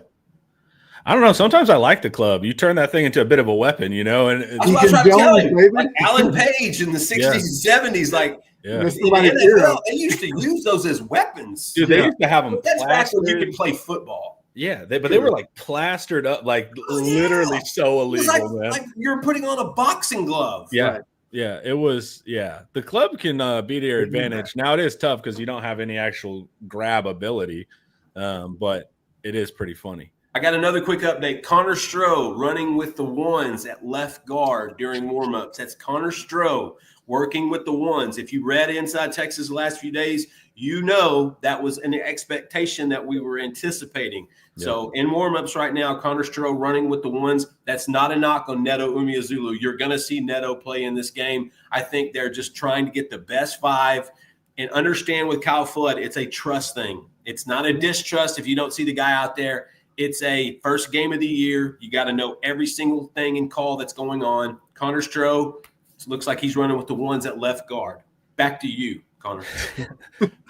S1: I don't know. Sometimes I like the club. You turn that thing into a bit of a weapon, and
S2: that's what I was trying to tell you. Like Alan Page in the 60s and 70s, like in the NFL, they used to use those as weapons.
S1: Dude, they used to have them.
S2: That's back when you could play football.
S1: Yeah, but they were like plastered up, like literally so illegal, man.
S2: Like you're putting on a boxing glove.
S1: Yeah. Right. Yeah, it was. Yeah, the club can be to your advantage. Now it is tough because you don't have any actual grab ability, but it is pretty funny.
S2: I got another quick update. Connor Stroh running with the ones at left guard during warmups. That's Connor Stroh working with the ones. If you read Inside Texas the last few days, you know that was an expectation that we were anticipating. Yep. So in warmups right now, Connor Stroh running with the ones. That's not a knock on Neto Umeozulu. You're going to see Neto play in this game. I think they're just trying to get the best 5 and understand with Kyle Flood, it's a trust thing. It's not a distrust if you don't see the guy out there. It's a first game of the year. You got to know every single thing and call that's going on. Connor Stroh looks like he's running with the ones at left guard. Back to you, Connor.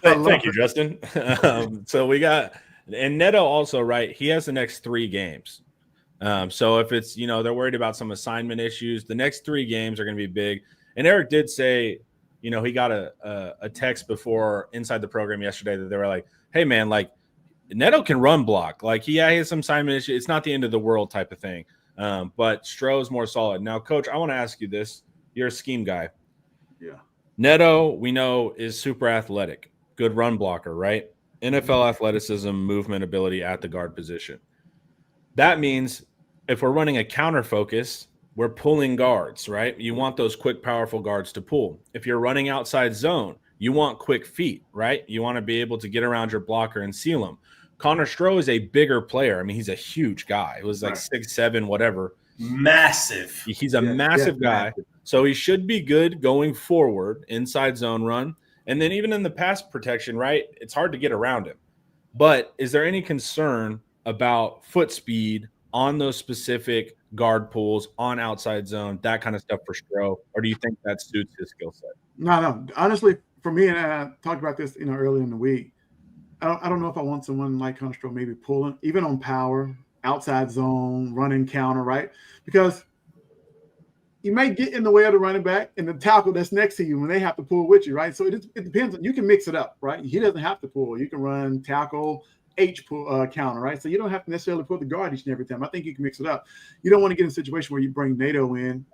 S1: Thank you, Justin. So we got – and Neto also, right, he has the next 3 games. So if it's, they're worried about some assignment issues, the next 3 games are going to be big. And Eric did say, he got a text before inside the program yesterday that they were like, hey, man, like, Neto can run block. Like, he has some assignment issue. It's not the end of the world type of thing. But Stroh's more solid. Now, Coach, I want to ask you this. You're a scheme guy.
S3: Yeah.
S1: Neto, we know, is super athletic. Good run blocker, right? NFL athleticism, movement ability at the guard position. That means if we're running a counter focus, we're pulling guards, right? You want those quick, powerful guards to pull. If you're running outside zone, you want quick feet, right? You want to be able to get around your blocker and seal him. Connor Stroh is a bigger player. I mean, he's a huge guy. It was like 6'7", whatever.
S2: Massive.
S1: He's a massive guy. Massive. So he should be good going forward, inside zone run. And then even in the pass protection, right, it's hard to get around him. But is there any concern about foot speed on those specific guard pulls, on outside zone, that kind of stuff for Stroh? Or do you think that suits his skill set?
S3: No. Honestly, for me, and I talked about this, earlier in the week. I don't know if I want someone like Hunter Stroh maybe pulling, even on power, outside zone, running counter, right? Because you may get in the way of the running back and the tackle that's next to you when they have to pull with you, right? So it depends. You can mix it up, right? He doesn't have to pull. You can run tackle, H pull, counter, right? So you don't have to necessarily put the guard each and every time. I think you can mix it up. You don't want to get in a situation where you bring NATO in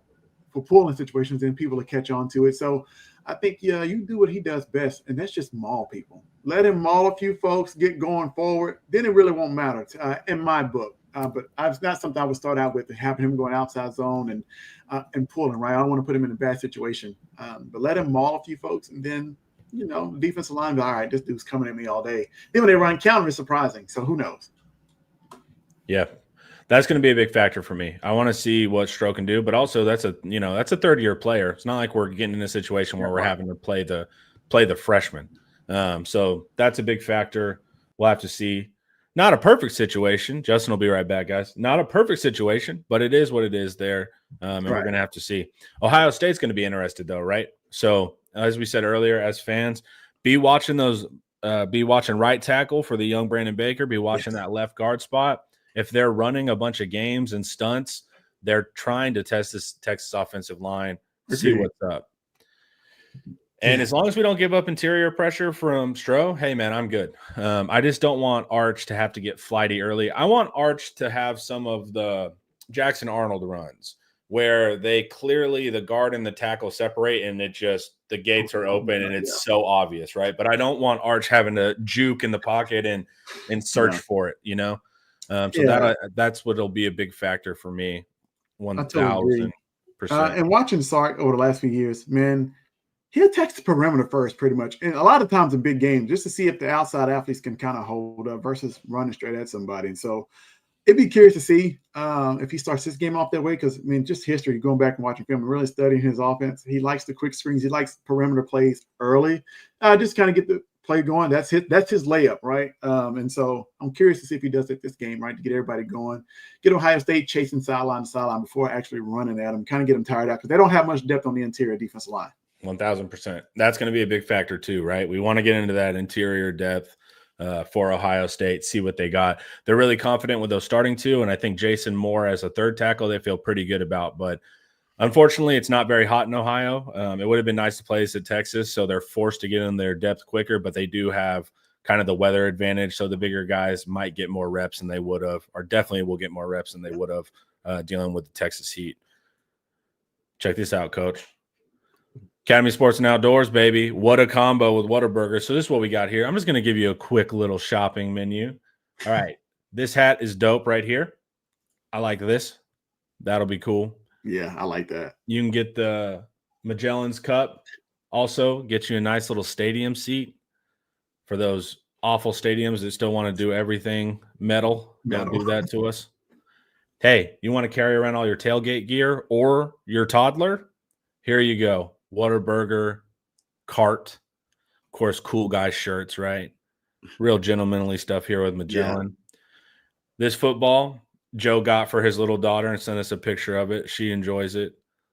S3: for pulling situations and people will catch on to it. So I think, you do what he does best, and that's just maul people. Let him maul a few folks, get going forward. Then it really won't matter in my book. But it's not something I would start out with, having him going outside zone and pulling, right? I don't want to put him in a bad situation. But let him maul a few folks, and then, the defensive line, all right, this dude's coming at me all day. Then when they run counter, it's surprising. So who knows?
S1: Yeah. That's going to be a big factor for me. I want to see what Stroh can do, but also that's a third-year player. It's not like we're getting in a situation where we're having to play the freshman. So that's a big factor. We'll have to see. Not a perfect situation. Justin will be right back, guys. Not a perfect situation, but it is what it is there, and we're going to have to see. Ohio State's going to be interested, though, right? So as we said earlier, as fans, be watching right tackle for the young Brandon Baker. Be watching that left guard spot. If they're running a bunch of games and stunts, they're trying to test this Texas offensive line, see what's up. And as long as we don't give up interior pressure from Stroh, hey, man, I'm good. I just don't want Arch to have to get flighty early. I want Arch to have some of the Jackson Arnold runs where they clearly, the guard and the tackle separate, and the gates are open and it's so obvious, right? But I don't want Arch having to juke in the pocket and search for it, that's what'll be a big factor for me. 1,000%.
S3: And watching Sark over the last few years, man, he attacks the perimeter first, pretty much, and a lot of times in big games, just to see if the outside athletes can kind of hold up versus running straight at somebody. And so, it'd be curious to see if he starts this game off that way. Because just history, going back and watching film and really studying his offense, he likes the quick screens. He likes perimeter plays early, just kind of get the play going. That's his layup, right? And so I'm curious to see if he does it this game, right, to get everybody going, get Ohio State chasing sideline to sideline before actually running at them, kind of get them tired out because they don't have much depth on the interior defensive line.
S1: 1,000%. That's going to be a big factor too, right? We want to get into that interior depth for Ohio State, see what they got. They're really confident with those starting two, and I think Jason Moore as a third tackle they feel pretty good about. But unfortunately, it's not very hot in Ohio. It would have been nice to play this at Texas, so they're forced to get in their depth quicker, but they do have kind of the weather advantage, so the bigger guys might get more reps than they would have, or definitely will get more reps than they would have dealing with the Texas heat. Check this out, Coach. Academy Sports and Outdoors, baby. What a combo with Whataburger. So this is what we got here. I'm just going to give you a quick little shopping menu. All right. This hat is dope right here. I like this. That'll be cool.
S3: Yeah, I like that.
S1: You can get the Magellan's Cup. Also, get you a nice little stadium seat for those awful stadiums that still want to do everything metal. Don't do that to us. Hey, you want to carry around all your tailgate gear or your toddler? Here you go. Whataburger cart. Of course, cool guy shirts, right? Real gentlemanly stuff here with Magellan. Yeah. This football Joe got for his little daughter and sent us a picture of it. She enjoys it.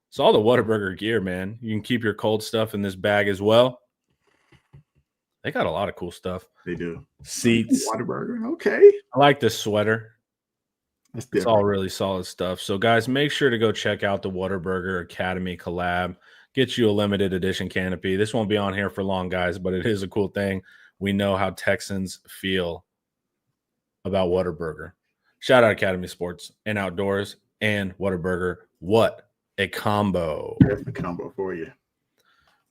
S1: It's all the Whataburger gear, man. You can keep your cold stuff in this bag as well. They got a lot of cool stuff.
S3: They do.
S1: Seats.
S3: Whataburger. Okay.
S1: I like this sweater. It's all really solid stuff. So, guys, make sure to go check out the Whataburger Academy collab. Get you a limited edition canopy. This won't be on here for long, guys, but it is a cool thing. We know how Texans feel about Whataburger. Shout out Academy Sports and Outdoors and Whataburger. What a combo.
S3: That's the combo for you.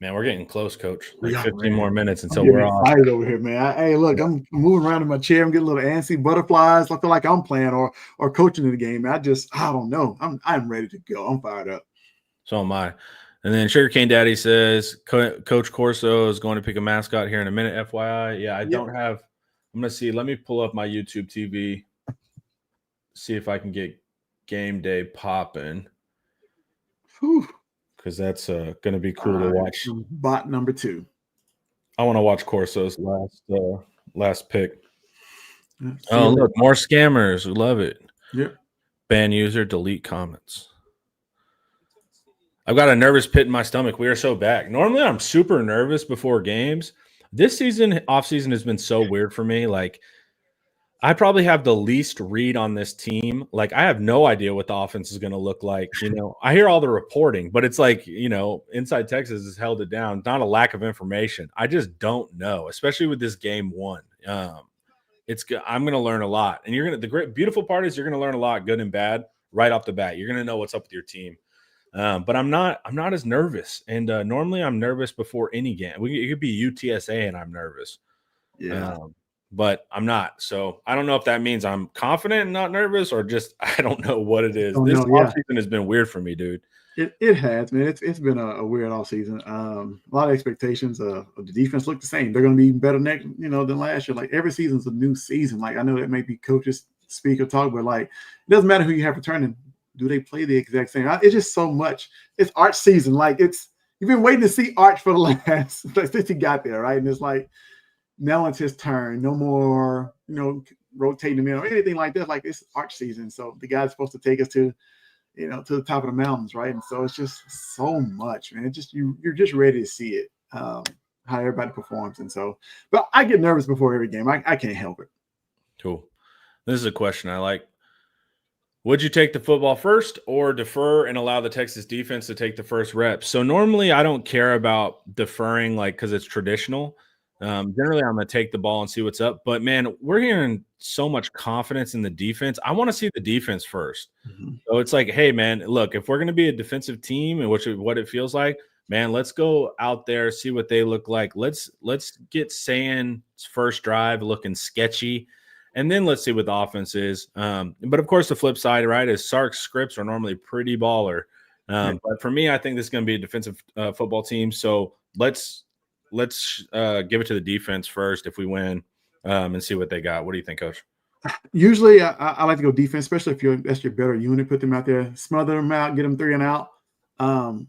S1: Man, we're getting close, Coach. Like 15 more minutes until we're off.
S3: I'm excited over here, man. Hey, look, I'm moving around in my chair. I'm getting a little antsy, butterflies. I feel like I'm playing or coaching in the game. I don't know. I'm ready to go. I'm fired up.
S1: So am I. And then Sugarcane Daddy says, Coach Corso is going to pick a mascot here in a minute, FYI. Yeah, I don't have – I'm going to see. Let me pull up my YouTube TV, see if I can get game day popping. Because that's going to be cool to watch.
S3: Bot number 2.
S1: I want to watch Corso's last pick. Oh, look, more scammers. We love it.
S3: Yep.
S1: Ban user, delete comments. I've got a nervous pit in my stomach. We are so back. Normally, I'm super nervous before games. This season, off season, has been so weird for me. Like, I probably have the least read on this team. Like, I have no idea what the offense is going to look like. I hear all the reporting, but it's like, Inside Texas has held it down. Not a lack of information. I just don't know, especially with this game one. I'm going to learn a lot, and the great, beautiful part is you're going to learn a lot, good and bad, right off the bat. You're going to know what's up with your team. But I'm not as nervous. And normally I'm nervous before any game. It could be UTSA and I'm nervous.
S3: Yeah.
S1: But I'm not. So I don't know if that means I'm confident and not nervous, or just I don't know what it is. This offseason has been weird for me, dude.
S3: It has, man. It's been a weird offseason. A lot of expectations of the defense look the same. They're going to be better next, than last year. Like, every season's a new season. Like, I know that may be coaches speak or talk, but like, it doesn't matter who you have returning. Do they play the exact same? It's just so much. It's Arch season. Like, you've been waiting to see Arch for the last since he got there, right? And it's like, now it's his turn. No more, rotating him in or anything like that. Like, it's Arch season. So the guy's supposed to take us to the top of the mountains, right? And so it's just so much, man. It's just you're just ready to see it, how everybody performs. And so, but I get nervous before every game. I can't help it.
S1: Cool. This is a question I like. Would you take the football first or defer and allow the Texas defense to take the first rep? So normally I don't care about deferring, like, because it's traditional. Generally, I'm going to take the ball and see what's up. But, man, we're hearing so much confidence in the defense. I want to see the defense first. Mm-hmm. So it's like, hey, man, look, if we're going to be a defensive team, and what it feels like, man, let's go out there, see what they look like. Let's get Sands' first drive looking sketchy. And then let's see what the offense is. But, of course, the flip side, right, is Sark's scripts are normally pretty baller. But for me, I think this is going to be a defensive football team. So let's give it to the defense first if we win, and see what they got. What do you think, Coach?
S3: Usually I like to go defense, especially if that's your better unit. Put them out there, smother them out, get them 3 and out. Kind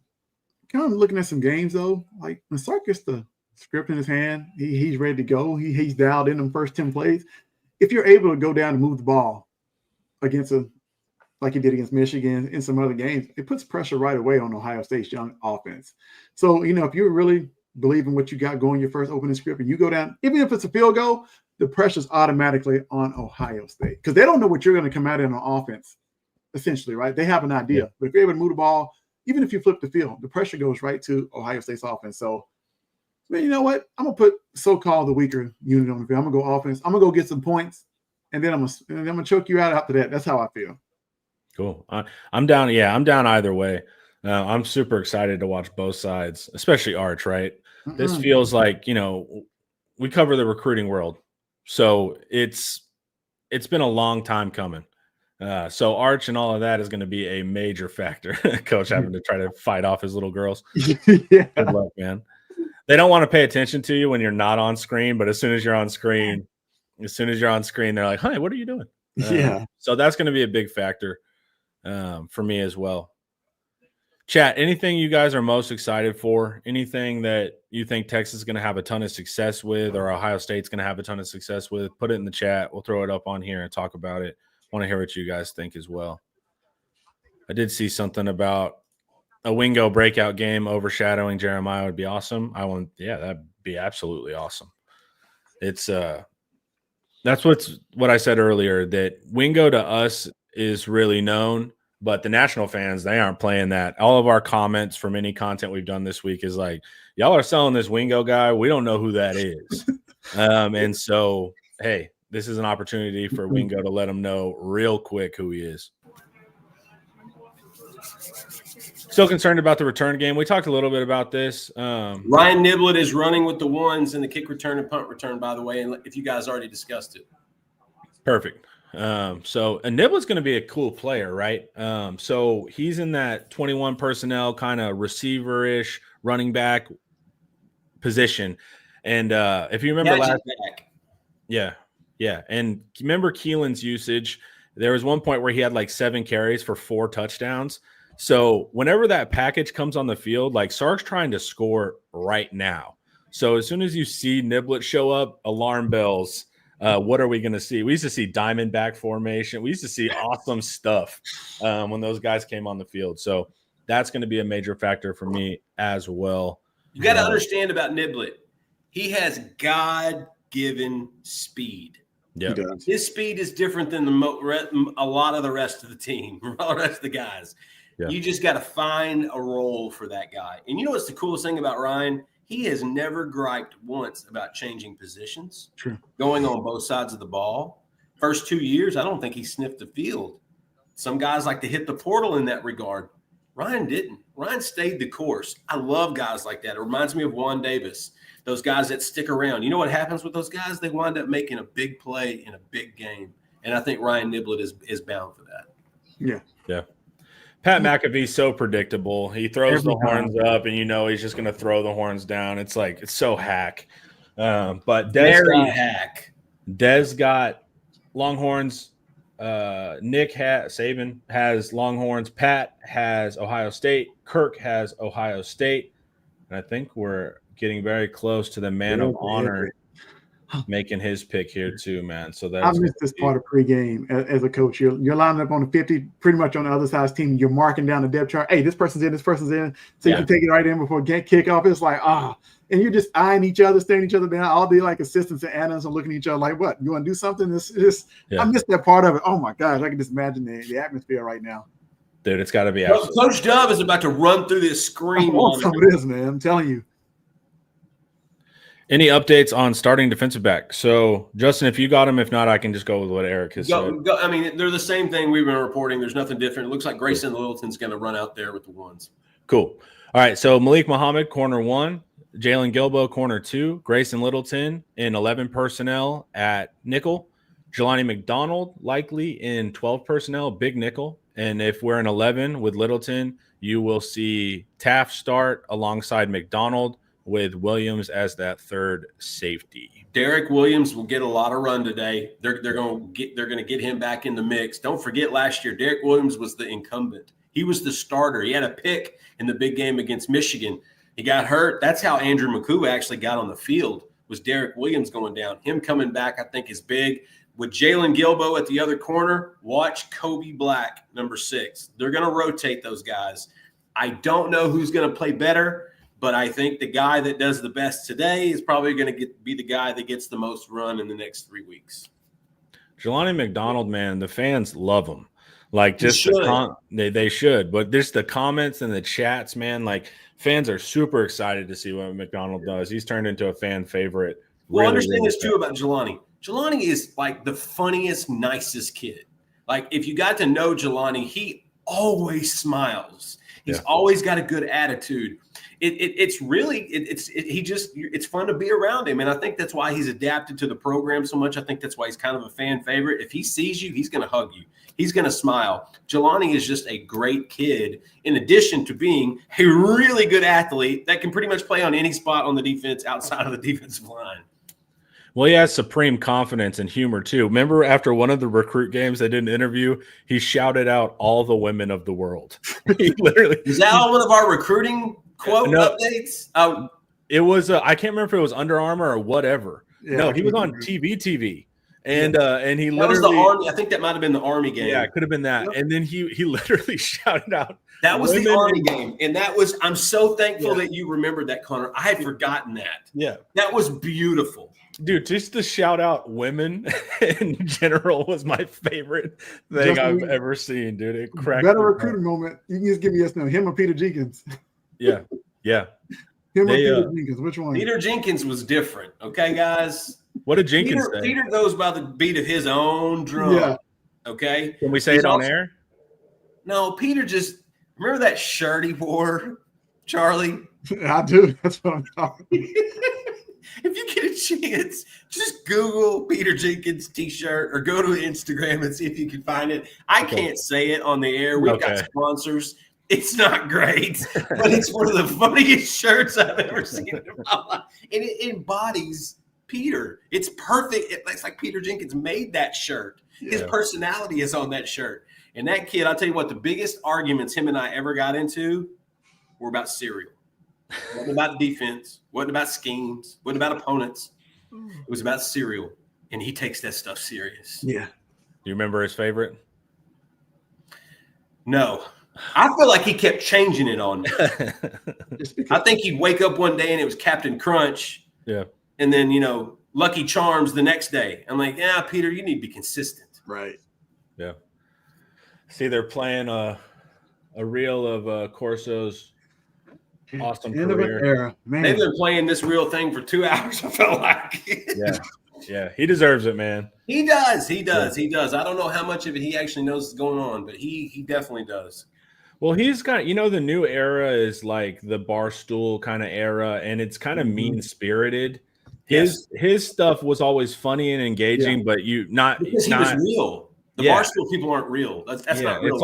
S3: of looking at some games, though. Like, when Sark gets the script in his hand, he's ready to go. He's dialed in them first 10 plays. If you're able to go down and move the ball against like he did against Michigan in some other games, it puts pressure right away on Ohio State's young offense. So, if you really believe in what you got going your first opening script and you go down, even if it's a field goal, the pressure's automatically on Ohio State because they don't know what you're going to come out in on offense, essentially, right? They have an idea. Yeah. But if you're able to move the ball, even if you flip the field, the pressure goes right to Ohio State's offense. So, man, you know what? I'm going to put so-called the weaker unit on the field. I'm going to go offense. I'm going to go get some points, and then I'm going to choke you out after that. That's how I feel.
S1: Cool. I'm down. Yeah, I'm down either way. I'm super excited to watch both sides, especially Arch, right? Mm-hmm. This feels like, we cover the recruiting world. So it's been a long time coming. So Arch and all of that is going to be a major factor. Coach having to try to fight off his little girls. Yeah. Good luck, man. They don't want to pay attention to you when you're not on screen, but as soon as you're on screen, they're like, "Hi, what are you doing?"
S3: Yeah.
S1: So that's going to be a big factor for me as well. Chat, anything you guys are most excited for? Anything that you think Texas is going to have a ton of success with, or Ohio State's going to have a ton of success with? Put it in the chat. We'll throw it up on here and talk about it. I want to hear what you guys think as well. I did see something about a Wingo breakout game overshadowing Jeremiah would be awesome. That'd be absolutely awesome. It's that's what I said earlier, that Wingo to us is really known, but the national fans, they aren't playing that. All of our comments from any content we've done this week is like, y'all are selling this Wingo guy. We don't know who that is. And so, hey, this is an opportunity for Wingo to let them know real quick who he is. Still concerned about the return game. We talked a little bit about this.
S2: Ryan Niblett is running with the ones in the kick return and punt return, by the way, and if you guys already discussed it.
S1: Perfect. So Niblett's going to be a cool player, right? So he's in that 21 personnel kind of receiver-ish running back position. And if you remember and remember Keelan's usage, there was one point where he had like 7 carries for 4 touchdowns. So whenever that package comes on the field, like Sark's trying to score right now. So as soon as you see Niblett show up, alarm bells What are we going to see? We used to see Diamondback formation. We used to see awesome stuff when those guys came on the field. So that's going to be a major factor for me as well.
S2: You got to understand about Niblett. He has God-given speed.
S1: Yeah,
S2: his speed is different than a lot of the rest of the team, all the rest of the guys. Yeah. You just got to find a role for that guy. And you know what's the coolest thing about Ryan? He has never griped once about changing positions, going on both sides of the ball. First 2 years, I don't think he sniffed the field. Some guys like to hit the portal in that regard. Ryan didn't. Ryan stayed the course. I love guys like that. It reminds me of Juan Davis, those guys that stick around. You know what happens with those guys? They wind up making a big play in a big game. And I think Ryan Niblett is bound for that.
S3: Yeah.
S1: Yeah. Pat McAfee's so predictable. He throws the horns up, and he's just going to throw the horns down. It's like it's so hack. But Dez got Longhorns. Nick Saban has Longhorns. Pat has Ohio State. Kirk has Ohio State. And I think we're getting very close to the man of honor making his pick here too, man. So I
S3: missed this part of pregame as a coach. You're lining up on the 50, pretty much on the other side's team. You're marking down the depth chart. Hey, this person's in, this person's in. So you can take it right in before kickoff. It's like, and you're just eyeing each other, staring each other down. All the like assistants and analysts are looking at each other like, what? You want to do something? I missed that part of it. Oh my gosh, I can just imagine the atmosphere right now.
S1: Dude, it's got to be
S2: Coach Dove is about to run through this screen.
S3: It is, man. I'm telling you.
S1: Any updates on starting defensive back? So, Justin, if you got him, if not, I can just go with what Eric has said.
S2: I mean, they're the same thing we've been reporting. There's nothing different. It looks like Grayson Littleton's going to run out there with the ones.
S1: Cool. All right, so Malik Muhammad, corner 1. Jalen Gilbo, corner 2. Grayson Littleton in 11 personnel at nickel. Jelani McDonald likely in 12 personnel, big nickel. And if we're in 11 with Littleton, you will see Taft start alongside McDonald, with Williams as that third safety.
S2: Derek Williams will get a lot of run today. They're going to get him back in the mix. Don't forget last year, Derek Williams was the incumbent. He was the starter. He had a pick in the big game against Michigan. He got hurt. That's how Andrew McCoo actually got on the field, was Derek Williams going down. Him coming back, I think, is big. With Jalen Gilbo at the other corner, watch Kobe Black, number 6. They're going to rotate those guys. I don't know who's going to play better, but I think the guy that does the best today is probably going to be the guy that gets the most run in the next 3 weeks.
S1: Jelani McDonald, man, the fans love him. Like, just they should. But just the comments and the chats, man, like, fans are super excited to see what McDonald does. He's turned into a fan favorite.
S2: Well, understand this, too, about Jelani. Jelani is, like, the funniest, nicest kid. Like, if you got to know Jelani, he always smiles. He's always got a good attitude. It's fun to be around him. And I think that's why he's adapted to the program so much. I think that's why he's kind of a fan favorite. If he sees you, he's going to hug you. He's going to smile. Jelani is just a great kid, in addition to being a really good athlete that can pretty much play on any spot on the defense outside of the defensive line.
S1: Well, he has supreme confidence and humor, too. Remember after one of the recruit games they did an interview, he shouted out all the women of the world. He literally –
S2: Is that all one of our recruiting quote updates?
S1: It was I can't remember if it was Under Armour or whatever. Yeah, no, he was on TV. And he literally –
S2: That was the Army. I think that might have been the Army game.
S1: Yeah, it could have been that. Yep. And then he literally shouted out –
S2: that was the Army game. And that was – I'm so thankful that you remembered that, Connor. I had forgotten that.
S1: Yeah.
S2: That was beautiful.
S1: Dude, just to shout out women in general was my favorite thing I've ever seen, dude. It cracked.
S3: Better recruiting moment. You can just give me yes, no. Him or Peter Jenkins?
S1: Yeah.
S3: Him or Peter Jenkins? Which one?
S2: Peter Jenkins was different. Okay, guys.
S1: What did Jenkins say?
S2: Peter goes by the beat of his own drum. Yeah. Okay.
S1: Can we say it on air?
S2: No, Peter just remember that shirt he wore, Charlie?
S3: I do. That's what I'm talking.
S2: If you get a chance, just Google Peter Jenkins t-shirt or go to Instagram and see if you can find it. I can't say it on the air. We've got sponsors. It's not great, but it's one of the funniest shirts I've ever seen in my life. And it embodies Peter. It's perfect. It's like Peter Jenkins made that shirt. His personality is on that shirt. And that kid, I'll tell you what, the biggest arguments him and I ever got into were about cereal. It wasn't about defense. Wasn't about schemes. Wasn't about opponents. It was about cereal. and he takes that stuff serious.
S3: Yeah.
S1: Do you remember his favorite?
S2: No. I feel like he kept changing it on me. I think he'd wake up one day and it was Captain Crunch.
S1: Yeah.
S2: And then, Lucky Charms the next day. I'm like, yeah, Peter, you need to be consistent.
S3: Right.
S1: Yeah. See, they're playing a reel of Corso's awesome
S3: End of an
S1: career.
S3: era. Man.
S2: They've been playing this real thing for 2 hours, I felt like.
S1: Yeah. He deserves it, man.
S2: He does. He does. I don't know how much of it he actually knows is going on, but he definitely does.
S1: Well, he's got, the new era is like the Barstool kind of era, and it's kind of mean-spirited. His stuff was always funny and engaging, but because
S2: he was real. The Barstool people aren't real. That's not real.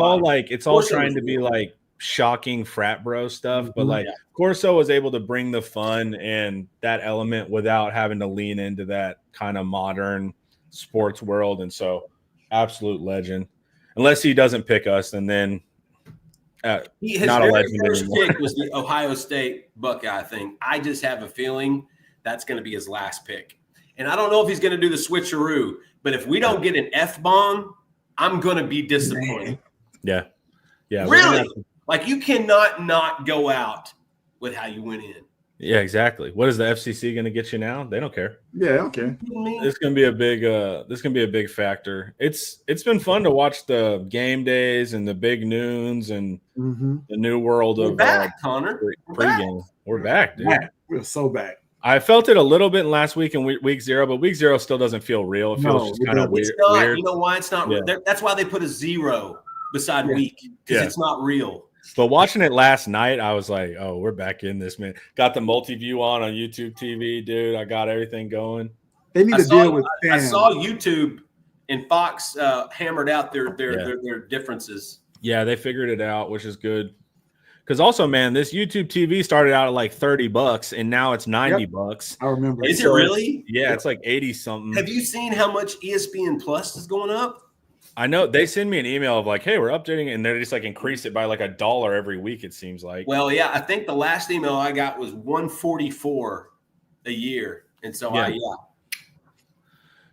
S1: It's all trying to be like shocking frat bro stuff, but like Corso was able to bring the fun and that element without having to lean into that kind of modern sports world. And so, absolute legend. Unless he doesn't pick us, and then
S2: his
S1: not a
S2: very
S1: legend
S2: first
S1: anymore.
S2: pick was the Ohio State Buckeye thing. I just have a feeling that's going to be his last pick. And I don't know if he's going to do the switcheroo, but if we don't get an F-bomb, I'm going to be disappointed.
S1: Yeah.
S2: Really? Like, you cannot not go out with how you went in.
S1: Yeah, exactly. What is the FCC going to get you now? They don't care.
S3: Yeah, okay.
S1: It's going to be a big factor. It's been fun to watch the game days and the big noons and the new world of
S2: Connor.
S1: Pregame. We're back, dude.
S3: We're so back.
S1: I felt it a little bit last week in week 0, but week 0 still doesn't feel real. It feels just kind of weird.
S2: It's not. You know why it's not real? That's why they put a 0 beside week, because it's not real.
S1: But watching it last night, I was like, oh, we're back in this, man. Got the multi-view on YouTube TV, dude. I got everything going.
S3: They need to deal with
S2: I saw YouTube and Fox hammered out their differences.
S1: Yeah, they figured it out, which is good. Because also, man, this YouTube TV started out at like $30, and now it's $90.
S3: I remember.
S2: Is it really?
S1: Yeah, it's like 80 something.
S2: Have you seen how much ESPN Plus is going up?
S1: I know they send me an email of like, hey, we're updating it, and they just like increase it by like $1 every week, it seems like.
S2: Well, yeah, I think the last email I got was $144 a year. And so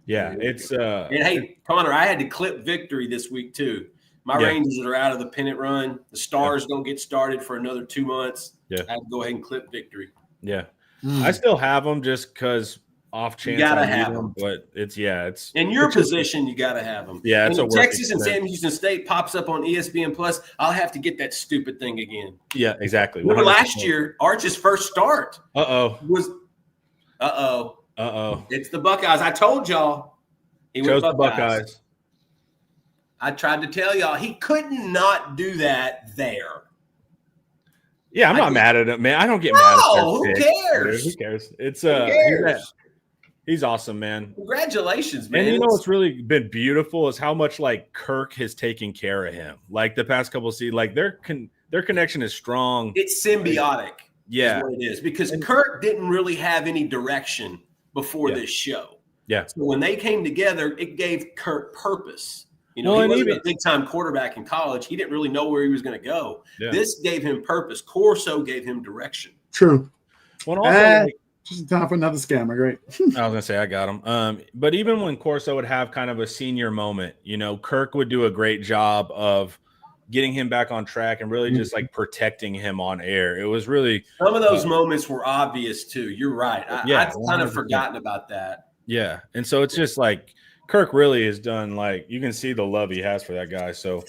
S1: it's
S2: and hey, Connor, I had to clip victory this week too. My Rangers are out of the pennant run. The Stars don't get started for another 2 months.
S1: Yeah.
S2: I had to go ahead and clip victory.
S1: Yeah. I still have them just because off chance
S2: you gotta
S1: I
S2: have
S1: need
S2: them.
S1: But it's
S2: in your position, you gotta have them.
S1: Yeah, it's
S2: when Texas and Sam Houston State pops up on ESPN Plus, I'll have to get that stupid thing again.
S1: Yeah, exactly.
S2: Remember last year, Arch's first start was it's the Buckeyes. I told y'all he
S1: chose
S2: went
S1: the Buckeyes.
S2: I tried to tell y'all he could not do that there.
S1: Yeah, I'm not mad at him, man. I don't get mad at him.
S2: Who cares?
S1: Who cares? It's he's awesome, man.
S2: Congratulations, man.
S1: And you know what's really been beautiful is how much like Kirk has taken care of him. Like the past couple of seasons, like their connection is strong.
S2: It's symbiotic.
S1: Yeah,
S2: is what it is, because Kirk didn't really have any direction before this show.
S1: Yeah.
S2: So when they came together, it gave Kirk purpose. He
S1: and
S2: wasn't a big-time quarterback in college. He didn't really know where he was going to go.
S1: Yeah.
S2: This gave him purpose. Corso gave him direction.
S3: True.
S2: Well,
S3: also, just time for another scammer, right?
S1: I was going to say I got him. But even when Corso would have kind of a senior moment, Kirk would do a great job of getting him back on track and really just like protecting him on air. It was really
S2: some of those moments were obvious too. You're right. I've kind of forgotten about that.
S1: Yeah, and so it's just like Kirk really has done, like, you can see the love he has for that guy. So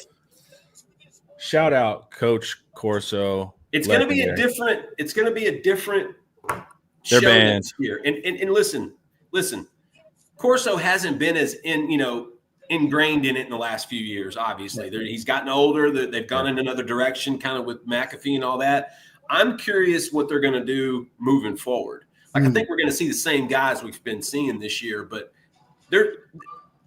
S1: shout out Coach Corso.
S2: It's going to be a different
S1: show next
S2: year. And listen, Corso hasn't been as ingrained in it in the last few years. Obviously, he's gotten older. They've gone in another direction, kind of with McAfee and all that. I'm curious what they're going to do moving forward. Like, I think we're going to see the same guys we've been seeing this year, but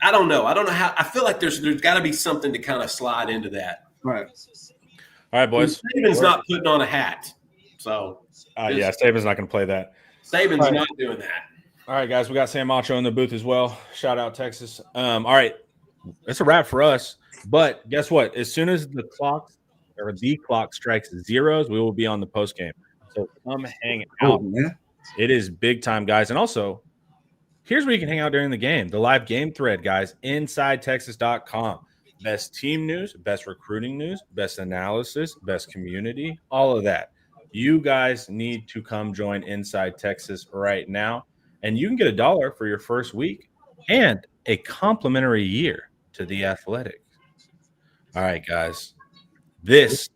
S2: I don't know. I don't know how. I feel like there's got to be something to kind of slide into that.
S3: Right.
S1: All right, boys.
S2: Saban's not putting on a hat, so
S1: Saban's not going to play that.
S2: Saban's not doing that.
S1: All right, guys, we got Sam Macho in the booth as well. Shout out Texas. All right, that's a wrap for us. But guess what? As soon as the clock strikes zeros, we will be on the post game. So come hang out. It is big time, guys. And also, Here's where you can hang out during the game. The live game thread, guys, InsideTexas.com. Best team news, best recruiting news, best analysis, best community, all of that. You guys need to come join Inside Texas right now, and you can get $1 for your first week and a complimentary year to The Athletic. All right, guys. This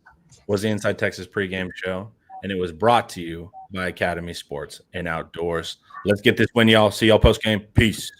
S1: was the Inside Texas pregame show, and it was brought to you by Academy Sports and Outdoors. Let's get this win, y'all. See y'all post game. Peace.